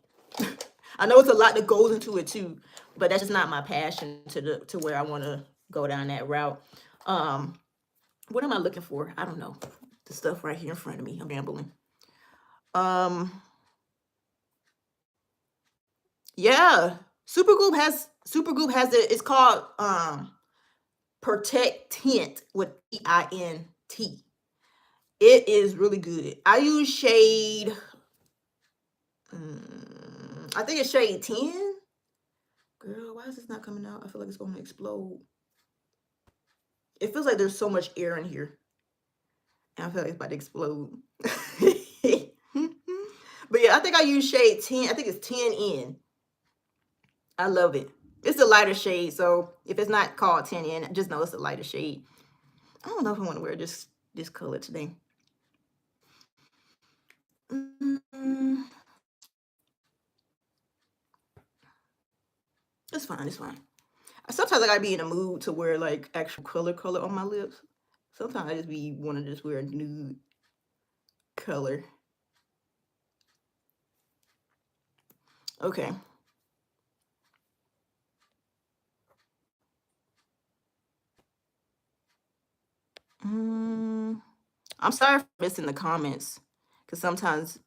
I know it's a lot that goes into it too, but that's just not my passion to where I want to go down that route. What am I looking for? I don't know. The stuff right here in front of me. I'm gambling. Yeah. Supergoop has it. It's called Protect Tint with Tint. It is really good. I use shade. I think it's shade 10. Girl, why is this not coming out? I feel like it's going to explode. It feels like there's so much air in here. And I feel like it's about to explode. But yeah, I think I use shade 10. I think it's 10N. I love it. It's a lighter shade, so if it's not called 10N, just know it's a lighter shade. I don't know if I want to wear this color today. It's fine. It's fine. Sometimes I gotta be in a mood to wear like actual color on my lips. Sometimes I just want to just wear a nude color. Okay. I'm sorry for missing the comments, because sometimes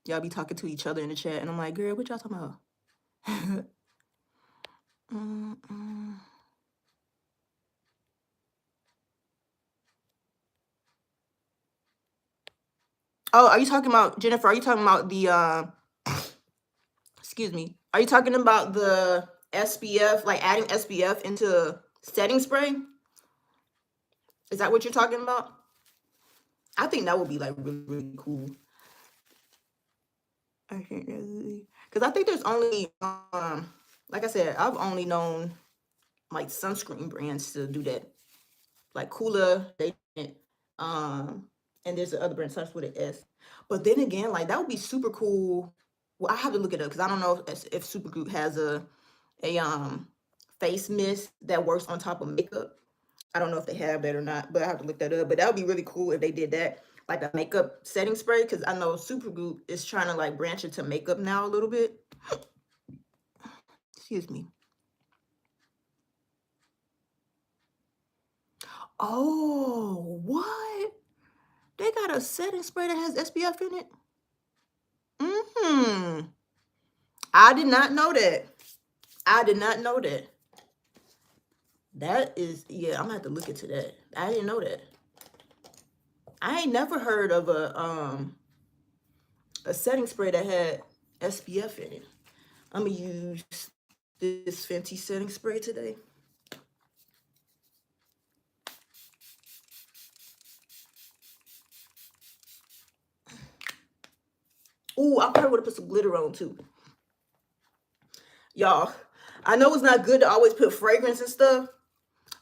y'all be talking to each other in the chat, and I'm like, girl, what y'all talking about? Oh, are you talking about, Jennifer? Are you talking about the excuse me? Are you talking about the SPF, like adding SPF into setting spray? Is that what you're talking about? I think that would be like really, really cool. I can't because I think there's only like I said, I've only known like sunscreen brands to do that. Like Kula, they did, and there's the other brand starts with an S. But then again, like that would be super cool. Well, I have to look it up because I don't know if Supergoop has a face mist that works on top of makeup. I don't know if they have that or not, but I have to look that up. But that would be really cool if they did that, like a makeup setting spray, because I know Supergoop is trying to like branch into makeup now a little bit. Excuse me. Oh, what? They got a setting spray that has SPF in it? Mm-hmm. I did not know that. I did not know that. That is, yeah, I'm gonna have to look into that. I didn't know that. I ain't never heard of a setting spray that had SPF in it. I'm gonna use this Fenty setting spray today. Ooh, I probably would have put some glitter on too. Y'all, I know it's not good to always put fragrance and stuff,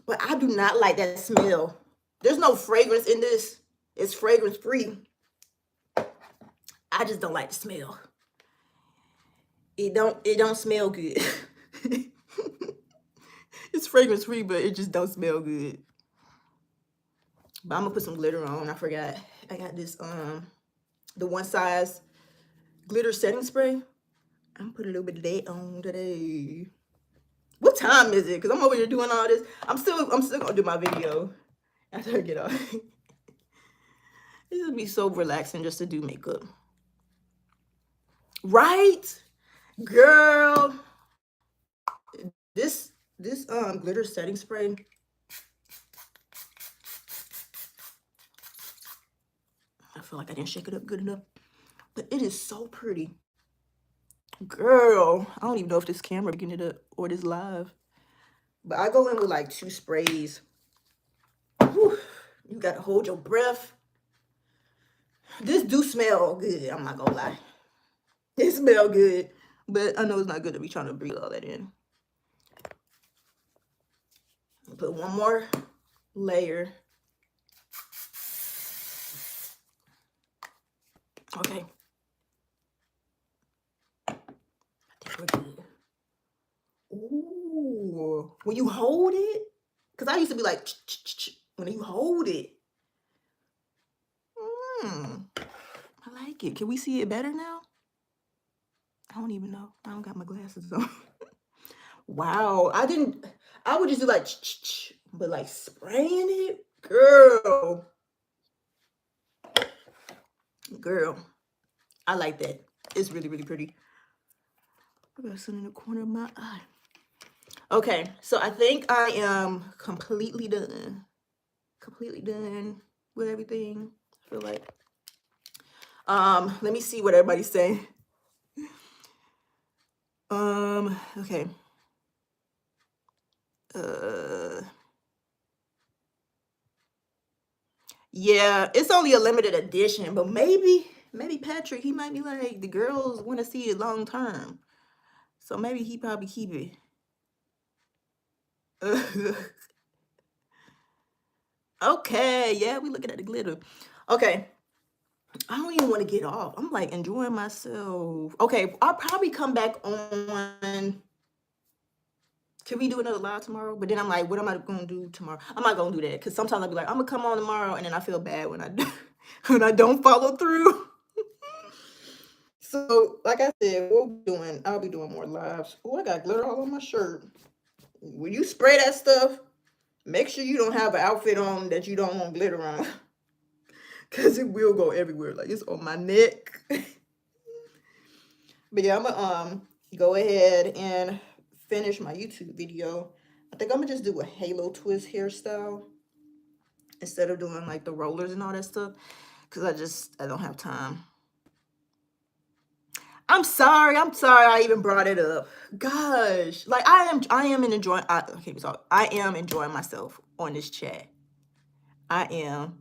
but I do not like that smell. There's no fragrance in this. It's fragrance free. I just don't like the smell. It don't smell good. It's fragrance free, but it just don't smell good. But I'm gonna put some glitter on. I forgot. I got this the one size glitter setting spray. I'm gonna put a little bit of that on today. What time is it? Cause I'm over here doing all this. I'm still gonna do my video after I get off. This would be so relaxing just to do makeup. Right? Girl. This glitter setting spray. I feel like I didn't shake it up good enough. But it is so pretty. Girl, I don't even know if this camera picking it up or this live. But I go in with like 2 sprays. Whew, you gotta hold your breath. This do smell good, I'm not gonna lie. It smell good, but I know it's not good to be trying to breathe all that in. Put one more layer. Okay. I think we're good. Ooh, when you hold it, because I used to be like, when you hold it. I like it. Can we see it better now? I don't even know. I don't got my glasses on. Wow, I would just do like, but like spraying it, girl. Girl, I like that. It's really, really pretty. I got some in the corner of my eye. Okay, so I think I am completely done. Completely done with everything. I feel like. Let me see what everybody's saying. Okay. Yeah, it's only a limited edition, but maybe Patrick, he might be like, the girls want to see it long term. So maybe he probably keep it. Okay, yeah, we looking at the glitter. Okay. I don't even want to get off. I'm like enjoying myself. Okay, I'll probably come back on. Can we do another live tomorrow? But then I'm like, what am I gonna do tomorrow? I'm not gonna do that because sometimes I'll be like, I'm gonna come on tomorrow, and then I feel bad when I do, when I don't follow through. So, like I said, I'll be doing more lives. Oh, I got glitter all on my shirt. When you spray that stuff, make sure you don't have an outfit on that you don't want glitter on. Cause it will go everywhere. Like it's on my neck. But yeah, I'm gonna go ahead and finish my YouTube video. I think I'm gonna just do a halo twist hairstyle instead of doing like the rollers and all that stuff. Cause I don't have time. I'm sorry I even brought it up. Gosh, like I am enjoying. I am enjoying myself on this chat. I am.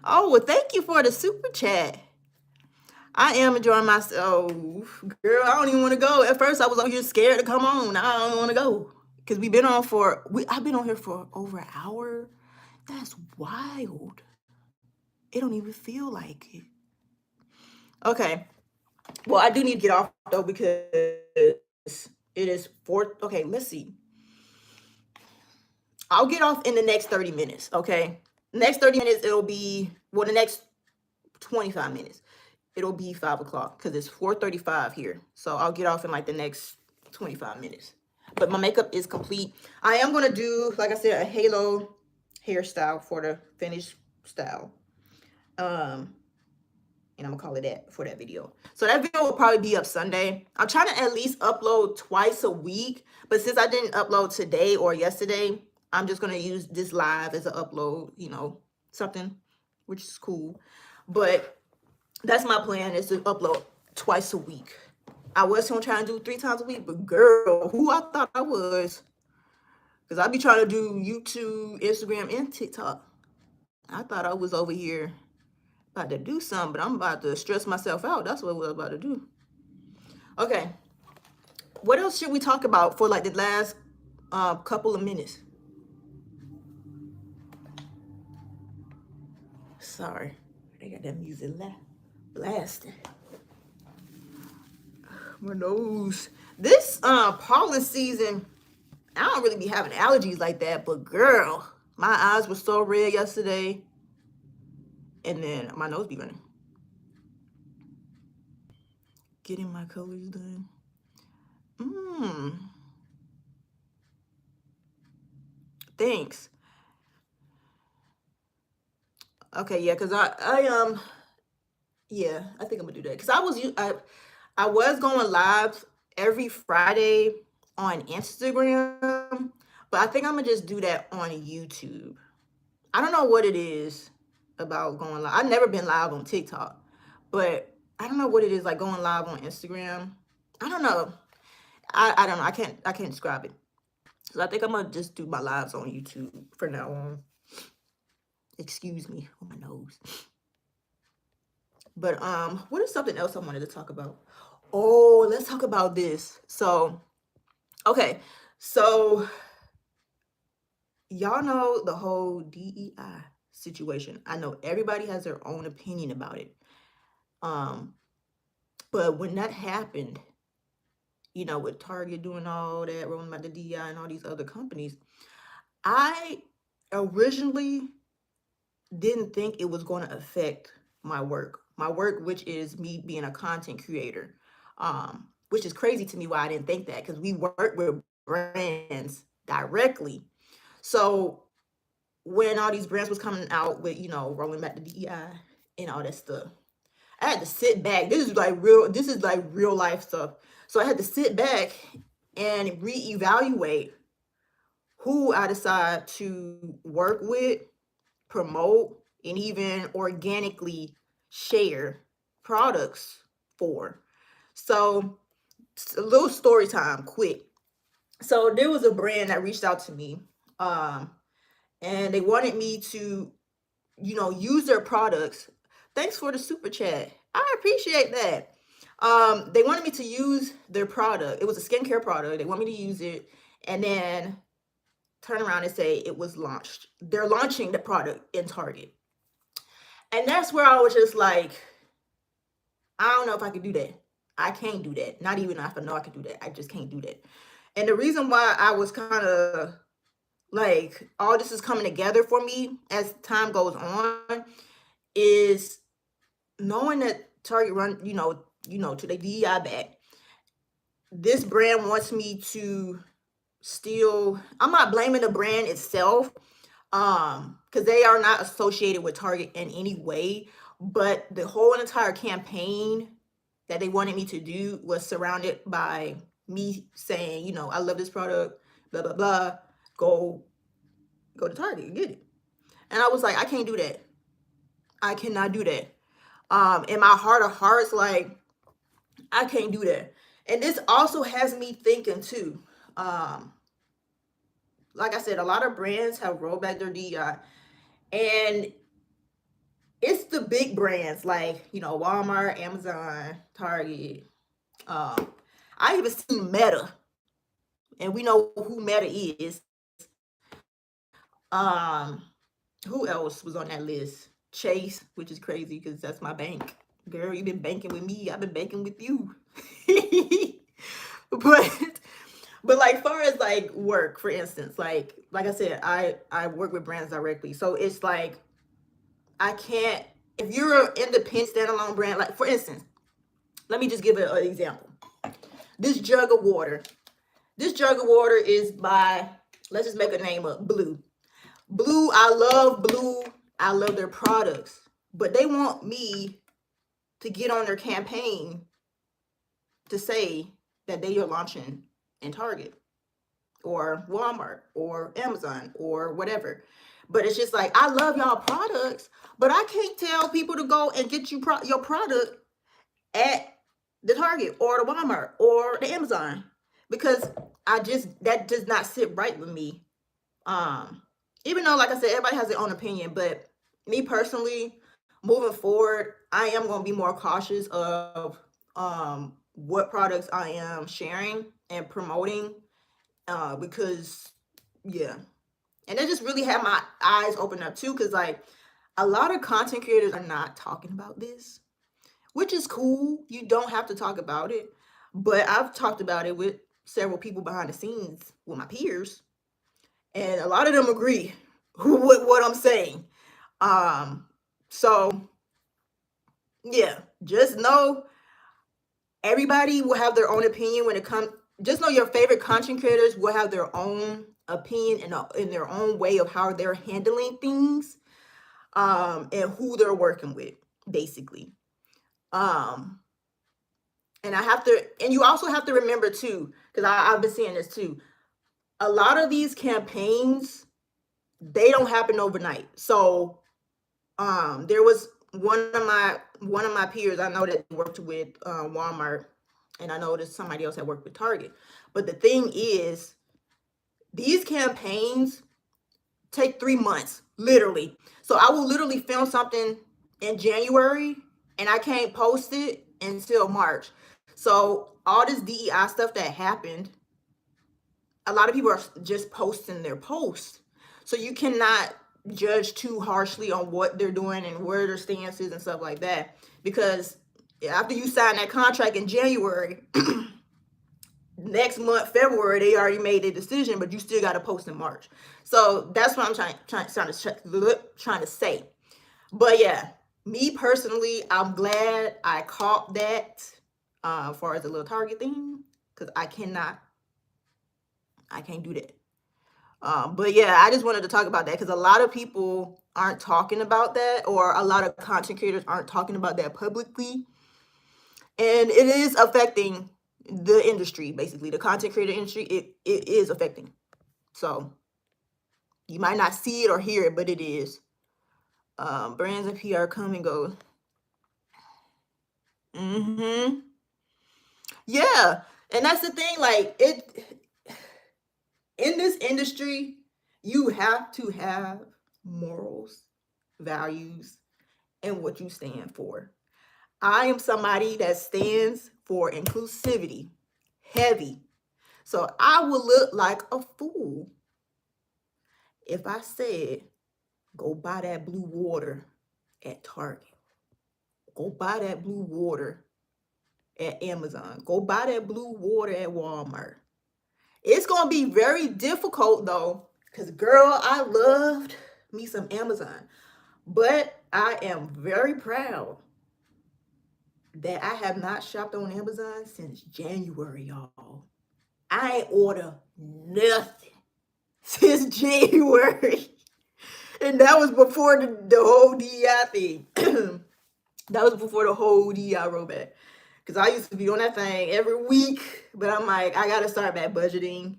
Oh well, thank you for the super chat. I am enjoying myself. Girl, I don't even want to go. At first, I was over here scared to come on. Now I don't want to go. Because I've been on here for over an hour. That's wild. It don't even feel like it. Okay. Well, I do need to get off though because it is four. Okay, let's see. I'll get off in the next 30 minutes. Okay. Next 30 minutes, it'll be, well, the next 25 minutes. It'll be 5 o'clock because it's 4:35 here. So I'll get off in like the next 25 minutes. But my makeup is complete. I am going to do, like I said, a halo hairstyle for the finished style. And I'm gonna call it that for that video. So that video will probably be up Sunday. I'm trying to at least upload twice a week, but since I didn't upload today or yesterday, I'm just gonna use this live as an upload, something, which is cool. But that's my plan, is to upload twice a week. I was gonna try and do 3 times a week, but girl, who I thought I was, because I be trying to do YouTube, Instagram, and TikTok. I thought I was over here about to do something, but I'm about to stress myself out. That's what we're about to do. Okay. What else should we talk about for like the last couple of minutes? Sorry. They got that music blasting. My nose. This pollen season, I don't really be having allergies like that, but girl, my eyes were so red yesterday. And then my nose be running. Getting my colors done. Thanks. Okay, yeah, because yeah, I think I'm gonna do that. Because I was going live every Friday on Instagram, but I think I'm gonna just do that on YouTube. I don't know what it is about going live. I've never been live on TikTok, but I don't know what it is like going live on Instagram. I don't know. I don't know. I can't describe it. So I think I'm gonna just do my lives on YouTube for now on. Excuse me for my nose. But what is something else I wanted to talk about? Oh, let's talk about this. So, okay. So y'all know the whole DEI situation. I know everybody has their own opinion about it. But when that happened, with Target doing all that, rolling about the DEI and all these other companies, I originally didn't think it was going to affect my work, which is me being a content creator, which is crazy to me why I didn't think that, because we work with brands directly. So when all these brands was coming out with, rolling back the DEI and all that stuff, I had to sit back. This is like real life stuff. So I had to sit back and reevaluate who I decide to work with, promote, and even organically share products for. So a little story time, quick. So there was a brand that reached out to me, and they wanted me to, use their products. Thanks for the super chat. I appreciate that. They wanted me to use their product. It was a skincare product. They want me to use it, and then turn around and say it was launched. They're launching the product in Target. And that's where I was just like, I don't know if I could do that. I can't do that. Not even if I know I could do that. I just can't do that. And the reason why I was kind of like, all this is coming together for me as time goes on is knowing that Target run, to the DEI back. This brand wants me to still, I'm not blaming the brand itself, because they are not associated with Target in any way, but the whole entire campaign that they wanted me to do was surrounded by me saying, I love this product, blah blah blah, go to Target and get it. And I was like, I can't do that. I cannot do that. In my heart of hearts, like, I can't do that. And this also has me thinking too. Like I said, a lot of brands have rolled back their DEI, and it's the big brands like, Walmart, Amazon, Target. I even seen Meta, and we know who Meta is. Um, who else was on that list? Chase, which is crazy because that's my bank. Girl, you've been banking with me. I've been banking with you. but but like far as like work, for instance, like I said, I work with brands directly. So it's like I can't, if you're an independent standalone brand, like for instance, let me just give an example. This jug of water. This jug of water is by, let's just make a name up, Blue. Blue, I love Blue. I love their products. But they want me to get on their campaign to say that they are launching in Target or Walmart or Amazon or whatever. But it's just like, I love y'all products, but I can't tell people to go and get your product at the Target or the Walmart or the Amazon, because that does not sit right with me. Even though, like I said, everybody has their own opinion, but me personally, moving forward, I am going to be more cautious of what products I am sharing and promoting, because yeah, and it just really had my eyes open up too, because like a lot of content creators are not talking about this, which is cool. You don't have to talk about it, but I've talked about it with several people behind the scenes with my peers, and a lot of them agree with what I'm saying. So yeah, just know everybody will have their own opinion when it comes. Just know your favorite content creators will have their own opinion in their own way of how they're handling things, and who they're working with, basically. Um, and you also have to remember too, because I've been seeing this too. A lot of these campaigns, they don't happen overnight. So there was one of my peers, I know that worked with Walmart, and I know that somebody else had worked with Target. But the thing is, these campaigns take 3 months, literally. So I will literally film something in January and I can't post it until March. So all this DEI stuff that happened, a lot of people are just posting their posts. So you cannot judge too harshly on what they're doing and where their stance is and stuff like that. Because after you sign that contract in January, next month, February, they already made a decision, but you still got to post in March. So that's what I'm trying to say. But yeah, me personally, I'm glad I caught that, as far as the little Target thing, because I can't do that. But yeah, I just wanted to talk about that because a lot of people aren't talking about that, or a lot of content creators aren't talking about that publicly. And it is affecting the industry, basically. The content creator industry, it is affecting. So you might not see it or hear it, but it is. Brands and PR come and go. Yeah. And that's the thing, like, in this industry, you have to have morals, values, and what you stand for. I am somebody that stands for inclusivity, heavy. So I would look like a fool if I said, go buy that blue water at Target. Go buy that blue water at Amazon. Go buy that blue water at Walmart. It's going to be very difficult though, because girl, I loved me some Amazon. But I am very proud that I have not shopped on Amazon since January, y'all. I ain't order nothing since January. And that was before the whole DEI thing. That was before the whole DEI rollback. Because I used to be on that thing every week. But I'm like, I got to start back budgeting,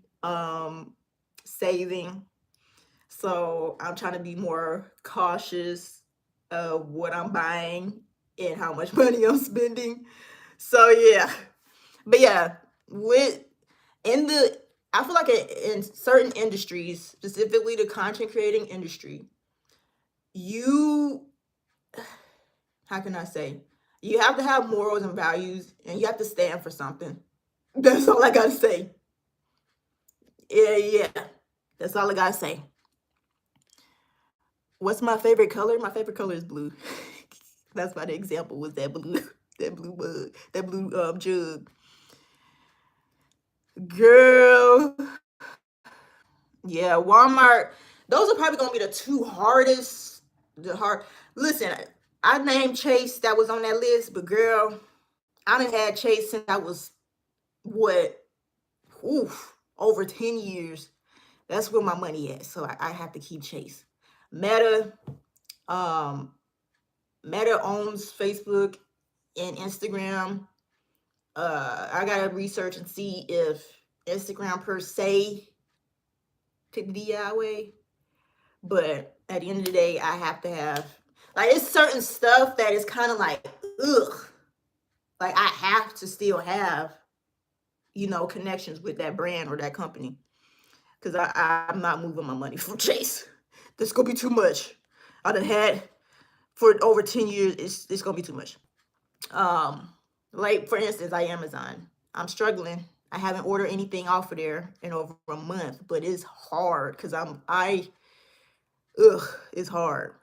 saving. So I'm trying to be more cautious of what I'm buying and how much money I'm spending. So yeah. But yeah, I feel like in certain industries, specifically the content creating industry, you how can I say? You have to have morals and values, and you have to stand for something. That's all I gotta say. Yeah. That's all I gotta say. What's my favorite color? My favorite color is blue. That's why the example was that blue, that blue mug, that blue jug. Girl, yeah, Walmart. Those are probably gonna be the two hardest. The hard. Listen, I named Chase that was on that list, but girl, I done had Chase since I was what, over 10 years. That's where my money at. So I have to keep Chase. Meta, um, Meta owns Facebook and Instagram. I gotta research and see if Instagram per se took the DI away. But at the end of the day, I have to have like it's certain stuff that is kind of like ugh. Like I have to still have, connections with that brand or that company. Cause I'm not moving my money from Chase. This gonna be too much. I done had for over 10 years, it's gonna be too much. Um, like for instance, like Amazon. I'm struggling. I haven't ordered anything off of there in over a month, but it's hard because it's hard.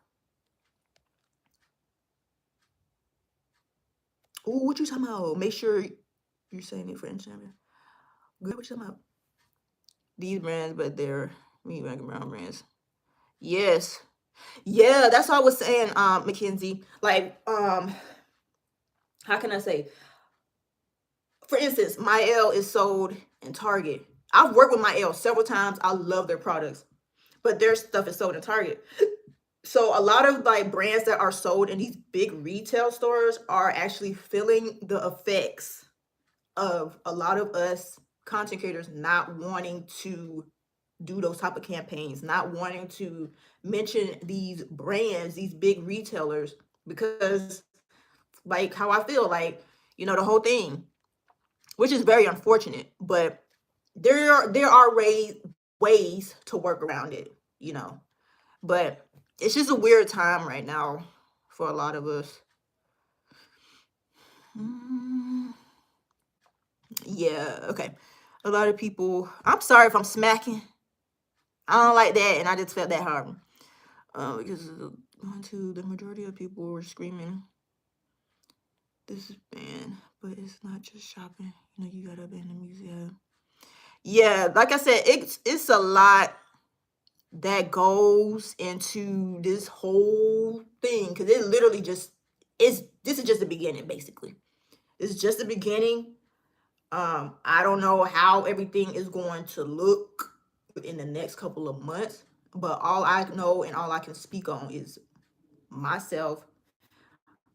Oh, what you talking about? Make sure you're saying it for Instagram. Good, what you talking about? These brands, but they're me making brown brands. Yes. Yeah, that's what I was saying, Mackenzie. Like, how can I say? For instance, my L is sold in Target. I've worked with my L several times. I love their products, but their stuff is sold in Target. So a lot of like brands that are sold in these big retail stores are actually feeling the effects of a lot of us content creators not wanting to do those type of campaigns, not wanting to mention these brands, these big retailers, because like how I feel, like, the whole thing, which is very unfortunate, but there are ways to work around it, But it's just a weird time right now for a lot of us. Mm, yeah, okay. A lot of people. I'm sorry if I'm smacking. I don't like that, and I just felt that hard. Because the majority of people were screaming, "This is banned," but it's not just shopping. You gotta ban the museum. Yeah, like I said, it's a lot that goes into this whole thing because it literally just is. This is just the beginning, basically. It's just the beginning. I don't know how everything is going to look within the next couple of months, but all I know and all I can speak on is myself,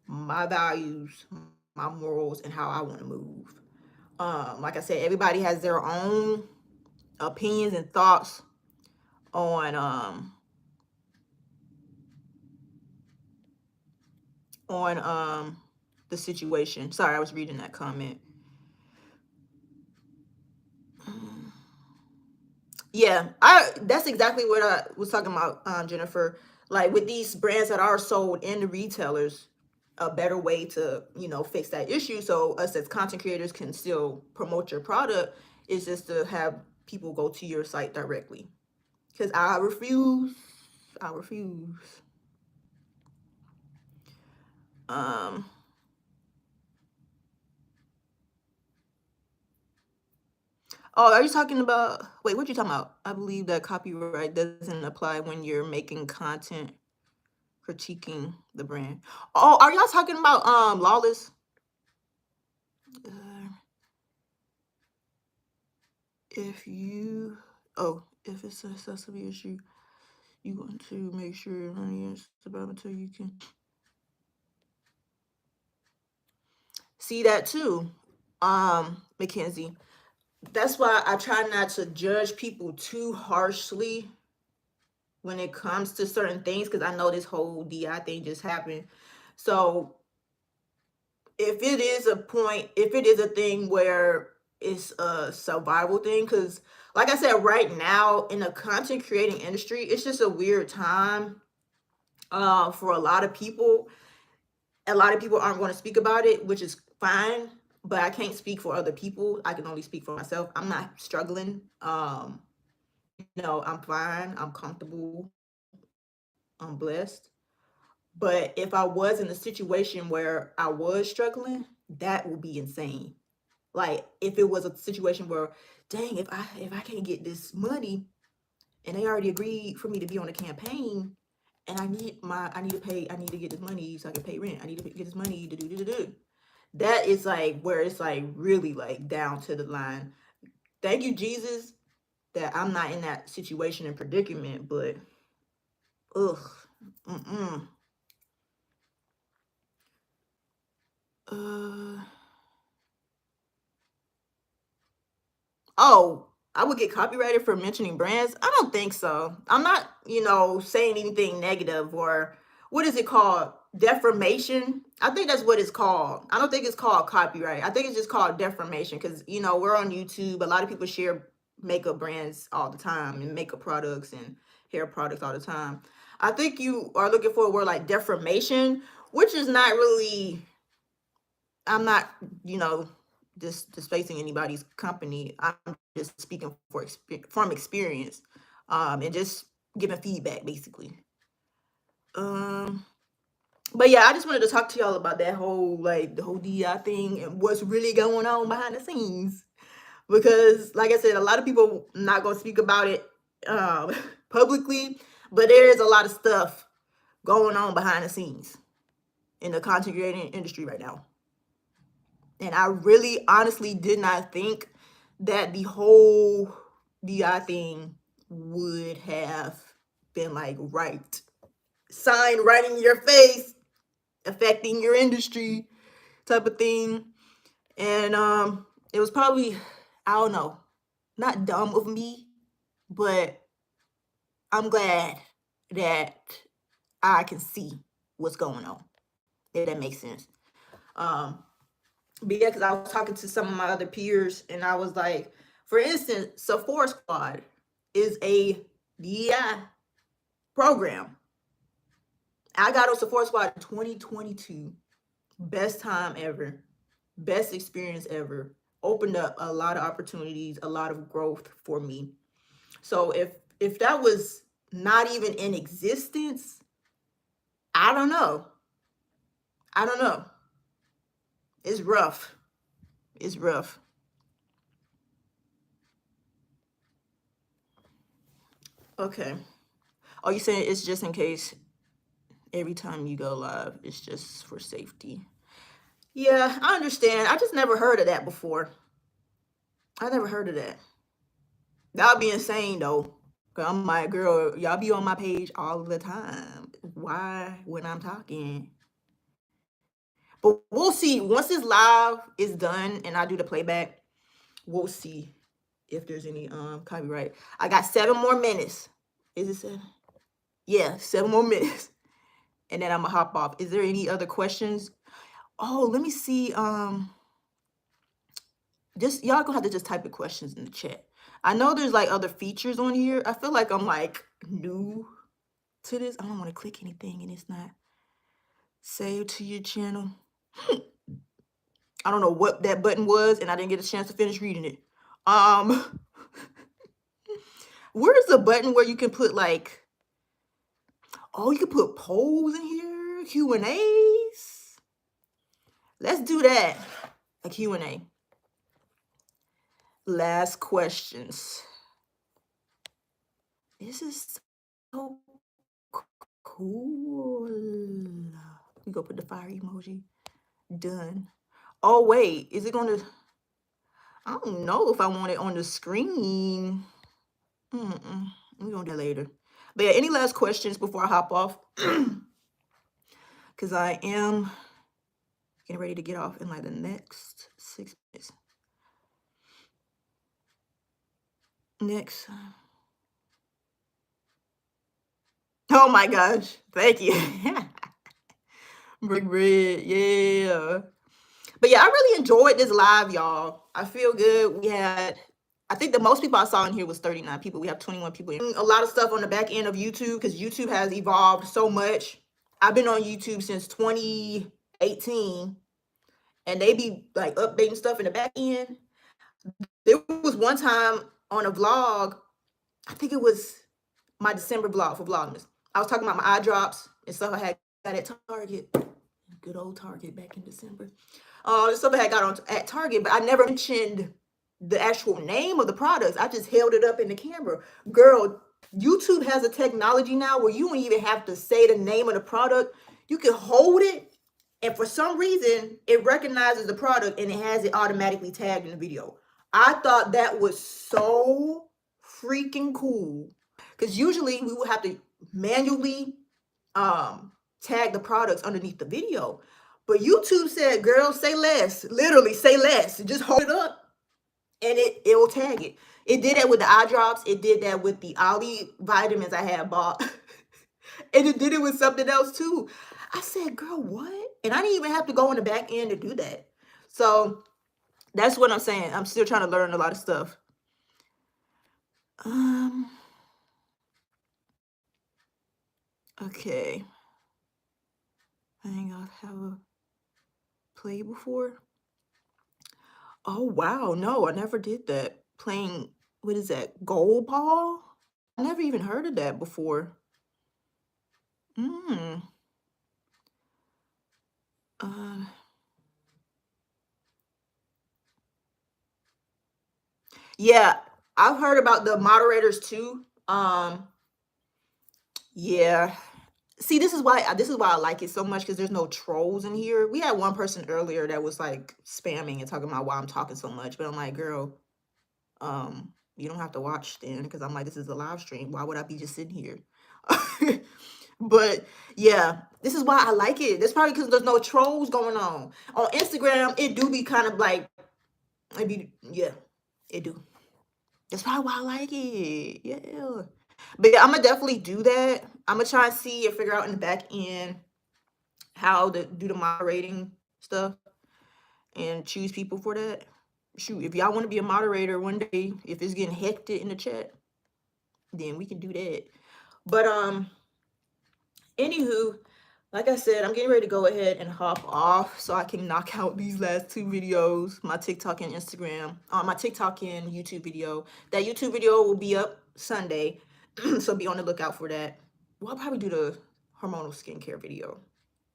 my values, my morals, and how I want to move. Like I said, everybody has their own opinions and thoughts on the situation. Sorry, I was reading that comment. Yeah, I that's exactly what I was talking about, Jennifer. Like with these brands that are sold in the retailers, a better way to fix that issue, so us as content creators can still promote your product, is just to have people go to your site directly. Because I refuse. I refuse. Um. Oh, are you talking about? Wait, what you talking about? I believe that copyright doesn't apply when you're making content critiquing the brand. Oh, are y'all talking about Lawless? Uh, if you if it's a accessibility issue, you want to make sure money is about until you can see that too. Mackenzie. That's why I try not to judge people too harshly when it comes to certain things, because I know this whole DI thing just happened. So if it is a thing where it's a survival thing, because like I said, right now in the content creating industry, it's just a weird time for a lot of people. A lot of people aren't going to speak about it, which is fine, but I can't speak for other people. I can only speak for myself. I'm not struggling. I'm fine. I'm comfortable. I'm blessed. But if I was in a situation where I was struggling, that would be insane. Like if it was a situation where, dang, if I can't get this money and they already agreed for me to be on a campaign, and I need to get this money so I can pay rent. I need to get this money to do. That is like where it's like really like down to the line. Thank you, Jesus, that I'm not in that situation and predicament, but ugh. Mm-mm. Uh oh, I would get copyrighted for mentioning brands. I don't think so. I'm not, saying anything negative or what is it called? Defamation. I think that's what it's called. I don't think it's called copyright. I think it's just called defamation because, we're on YouTube. A lot of people share makeup brands all the time and makeup products and hair products all the time. I think you are looking for a word like defamation, which is not really, I'm not, displacing anybody's company. I'm just speaking from experience, and just giving feedback basically. Um, but yeah, I just wanted to talk to y'all about that whole the whole DI thing and what's really going on behind the scenes. Because, like I said, a lot of people not gonna speak about it publicly, but there is a lot of stuff going on behind the scenes in the content creating industry right now. And I really honestly did not think that the whole DI thing would have been like sign right in your face, affecting your industry type of thing. And it was probably, I don't know, not dumb of me, but I'm glad that I can see what's going on, if that makes sense. Um, But yeah, because I was talking to some of my other peers, and I was like, for instance, Sephora Squad is a DEI program. I got on Sephora Squad in 2022. Best time ever. Best experience ever. Opened up a lot of opportunities, a lot of growth for me. So if that was not even in existence, I don't know. I don't know. It's rough. It's rough. Okay. Oh, you saying it's just in case every time you go live, it's just for safety. Yeah, I understand. I just never heard of that before. I never heard of that. That would be insane though. Cause I'm like, girl, y'all be on my page all the time. Why when I'm talking? But we'll see. Once this live is done and I do the playback, we'll see if there's any copyright. I got 7 more minutes. Is it 7? Yeah, 7 more minutes. And then I'm gonna hop off. Is there any other questions? Oh, let me see. Just y'all gonna have to just type the questions in the chat. I know there's like other features on here. I feel like I'm like new to this. I don't want to click anything and it's not saved to your channel. I don't know what that button was, and I didn't get a chance to finish reading it. Where's the button where you can put like, oh, you can put polls in here, Q&As. Let's do that. A Q&A. Last questions. This is so cool. We go put the fire emoji. Done. Oh wait, is it gonna? I don't know if I want it on the screen. We're gonna do that later. But yeah, any last questions before I hop off? Because I am getting ready to get off in like the next 6 minutes. Next. Oh my gosh. Thank you. Brick bread. Yeah. But yeah, I really enjoyed this live, y'all. I feel good. I think the most people I saw in here was 39 people. We have 21 people. A lot of stuff on the back end of YouTube because YouTube has evolved so much. I've been on YouTube since 2018. 18, and they be like updating stuff in the back end. There was one time on a vlog, I think it was my December vlog for Vlogmas. I was talking about my eye drops and stuff I had got at Target. Good old Target back in December. Stuff I had got on at Target, but I never mentioned the actual name of the products. I just held it up in the camera. Girl, YouTube has a technology now where you don't even have to say the name of the product. You can hold it, and for some reason, it recognizes the product and it has it automatically tagged in the video. I thought that was so freaking cool. Because usually we would have to manually tag the products underneath the video. But YouTube said, girl, say less. Literally, say less. Just hold it up and it will tag it. It did that with the eye drops. It did that with the Ollie vitamins I had bought. And it did it with something else too. I said, girl, what? And I didn't even have to go in the back end to do that. So that's what I'm saying. I'm still trying to learn a lot of stuff. Okay. I think I've ever played before. Oh wow, no, I never did that. Playing, what is that? Gold ball? I never even heard of that before. Mm. Uh, yeah, I've heard about the moderators too. Yeah. See, this is why I like it so much because there's no trolls in here. We had one person earlier that was like spamming and talking about why I'm talking so much, but I'm like, girl, you don't have to watch then because I'm like, this is a live stream. Why would I be just sitting here? But yeah, this is why I like it. That's probably because there's no trolls going on. On Instagram, it do be kind of like, it be, yeah, it do. That's probably why I like it. Yeah. But yeah, I'm gonna definitely do that. I'm gonna try and see and figure out in the back end how to do the moderating stuff and choose people for that. Shoot, if y'all want to be a moderator one day, if it's getting hectic in the chat, then we can do that. But anywho, like I said, I'm getting ready to go ahead and hop off so I can knock out these last two videos, my TikTok and Instagram, my TikTok and YouTube video. That YouTube video will be up Sunday, so be on the lookout for that. Well, I'll probably do the hormonal skincare video.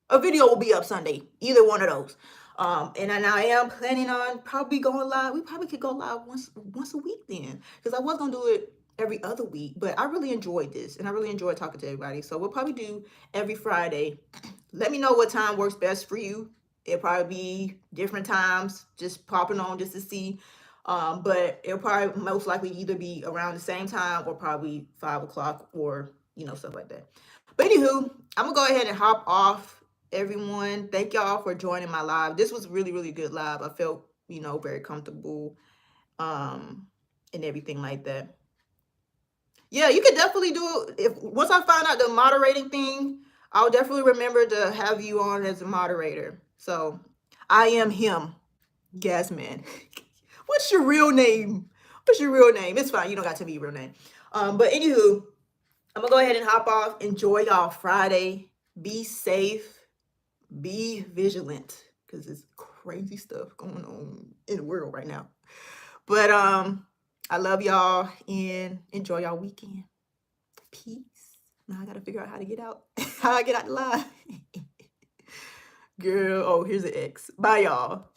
A video will be up Sunday, either one of those. And then I am planning on probably going live. We probably could go live once a week then, because I was gonna do it every other week, but I really enjoyed this and I really enjoyed talking to everybody. So we'll probably do every Friday. Let me know what time works best for you. It'll probably be different times, just popping on just to see. But it'll probably most likely either be around the same time or probably 5 o'clock or stuff like that. But anywho, I'm gonna go ahead and hop off, everyone. Thank y'all for joining my live. This was really, really good live. I felt, very comfortable, and everything like that. Yeah, you could definitely do it. If once I find out the moderating thing, I'll definitely remember to have you on as a moderator. So I am him, Gasman. What's your real name? What's your real name? It's fine. You don't got to be your real name. But anywho, I'm gonna go ahead and hop off. Enjoy y'all Friday. Be safe. Be vigilant because there's crazy stuff going on in the world right now. But I love y'all and enjoy y'all weekend. Peace. Now I gotta figure out how to get out. How I get out the live. Girl, oh, here's an X. Bye, y'all.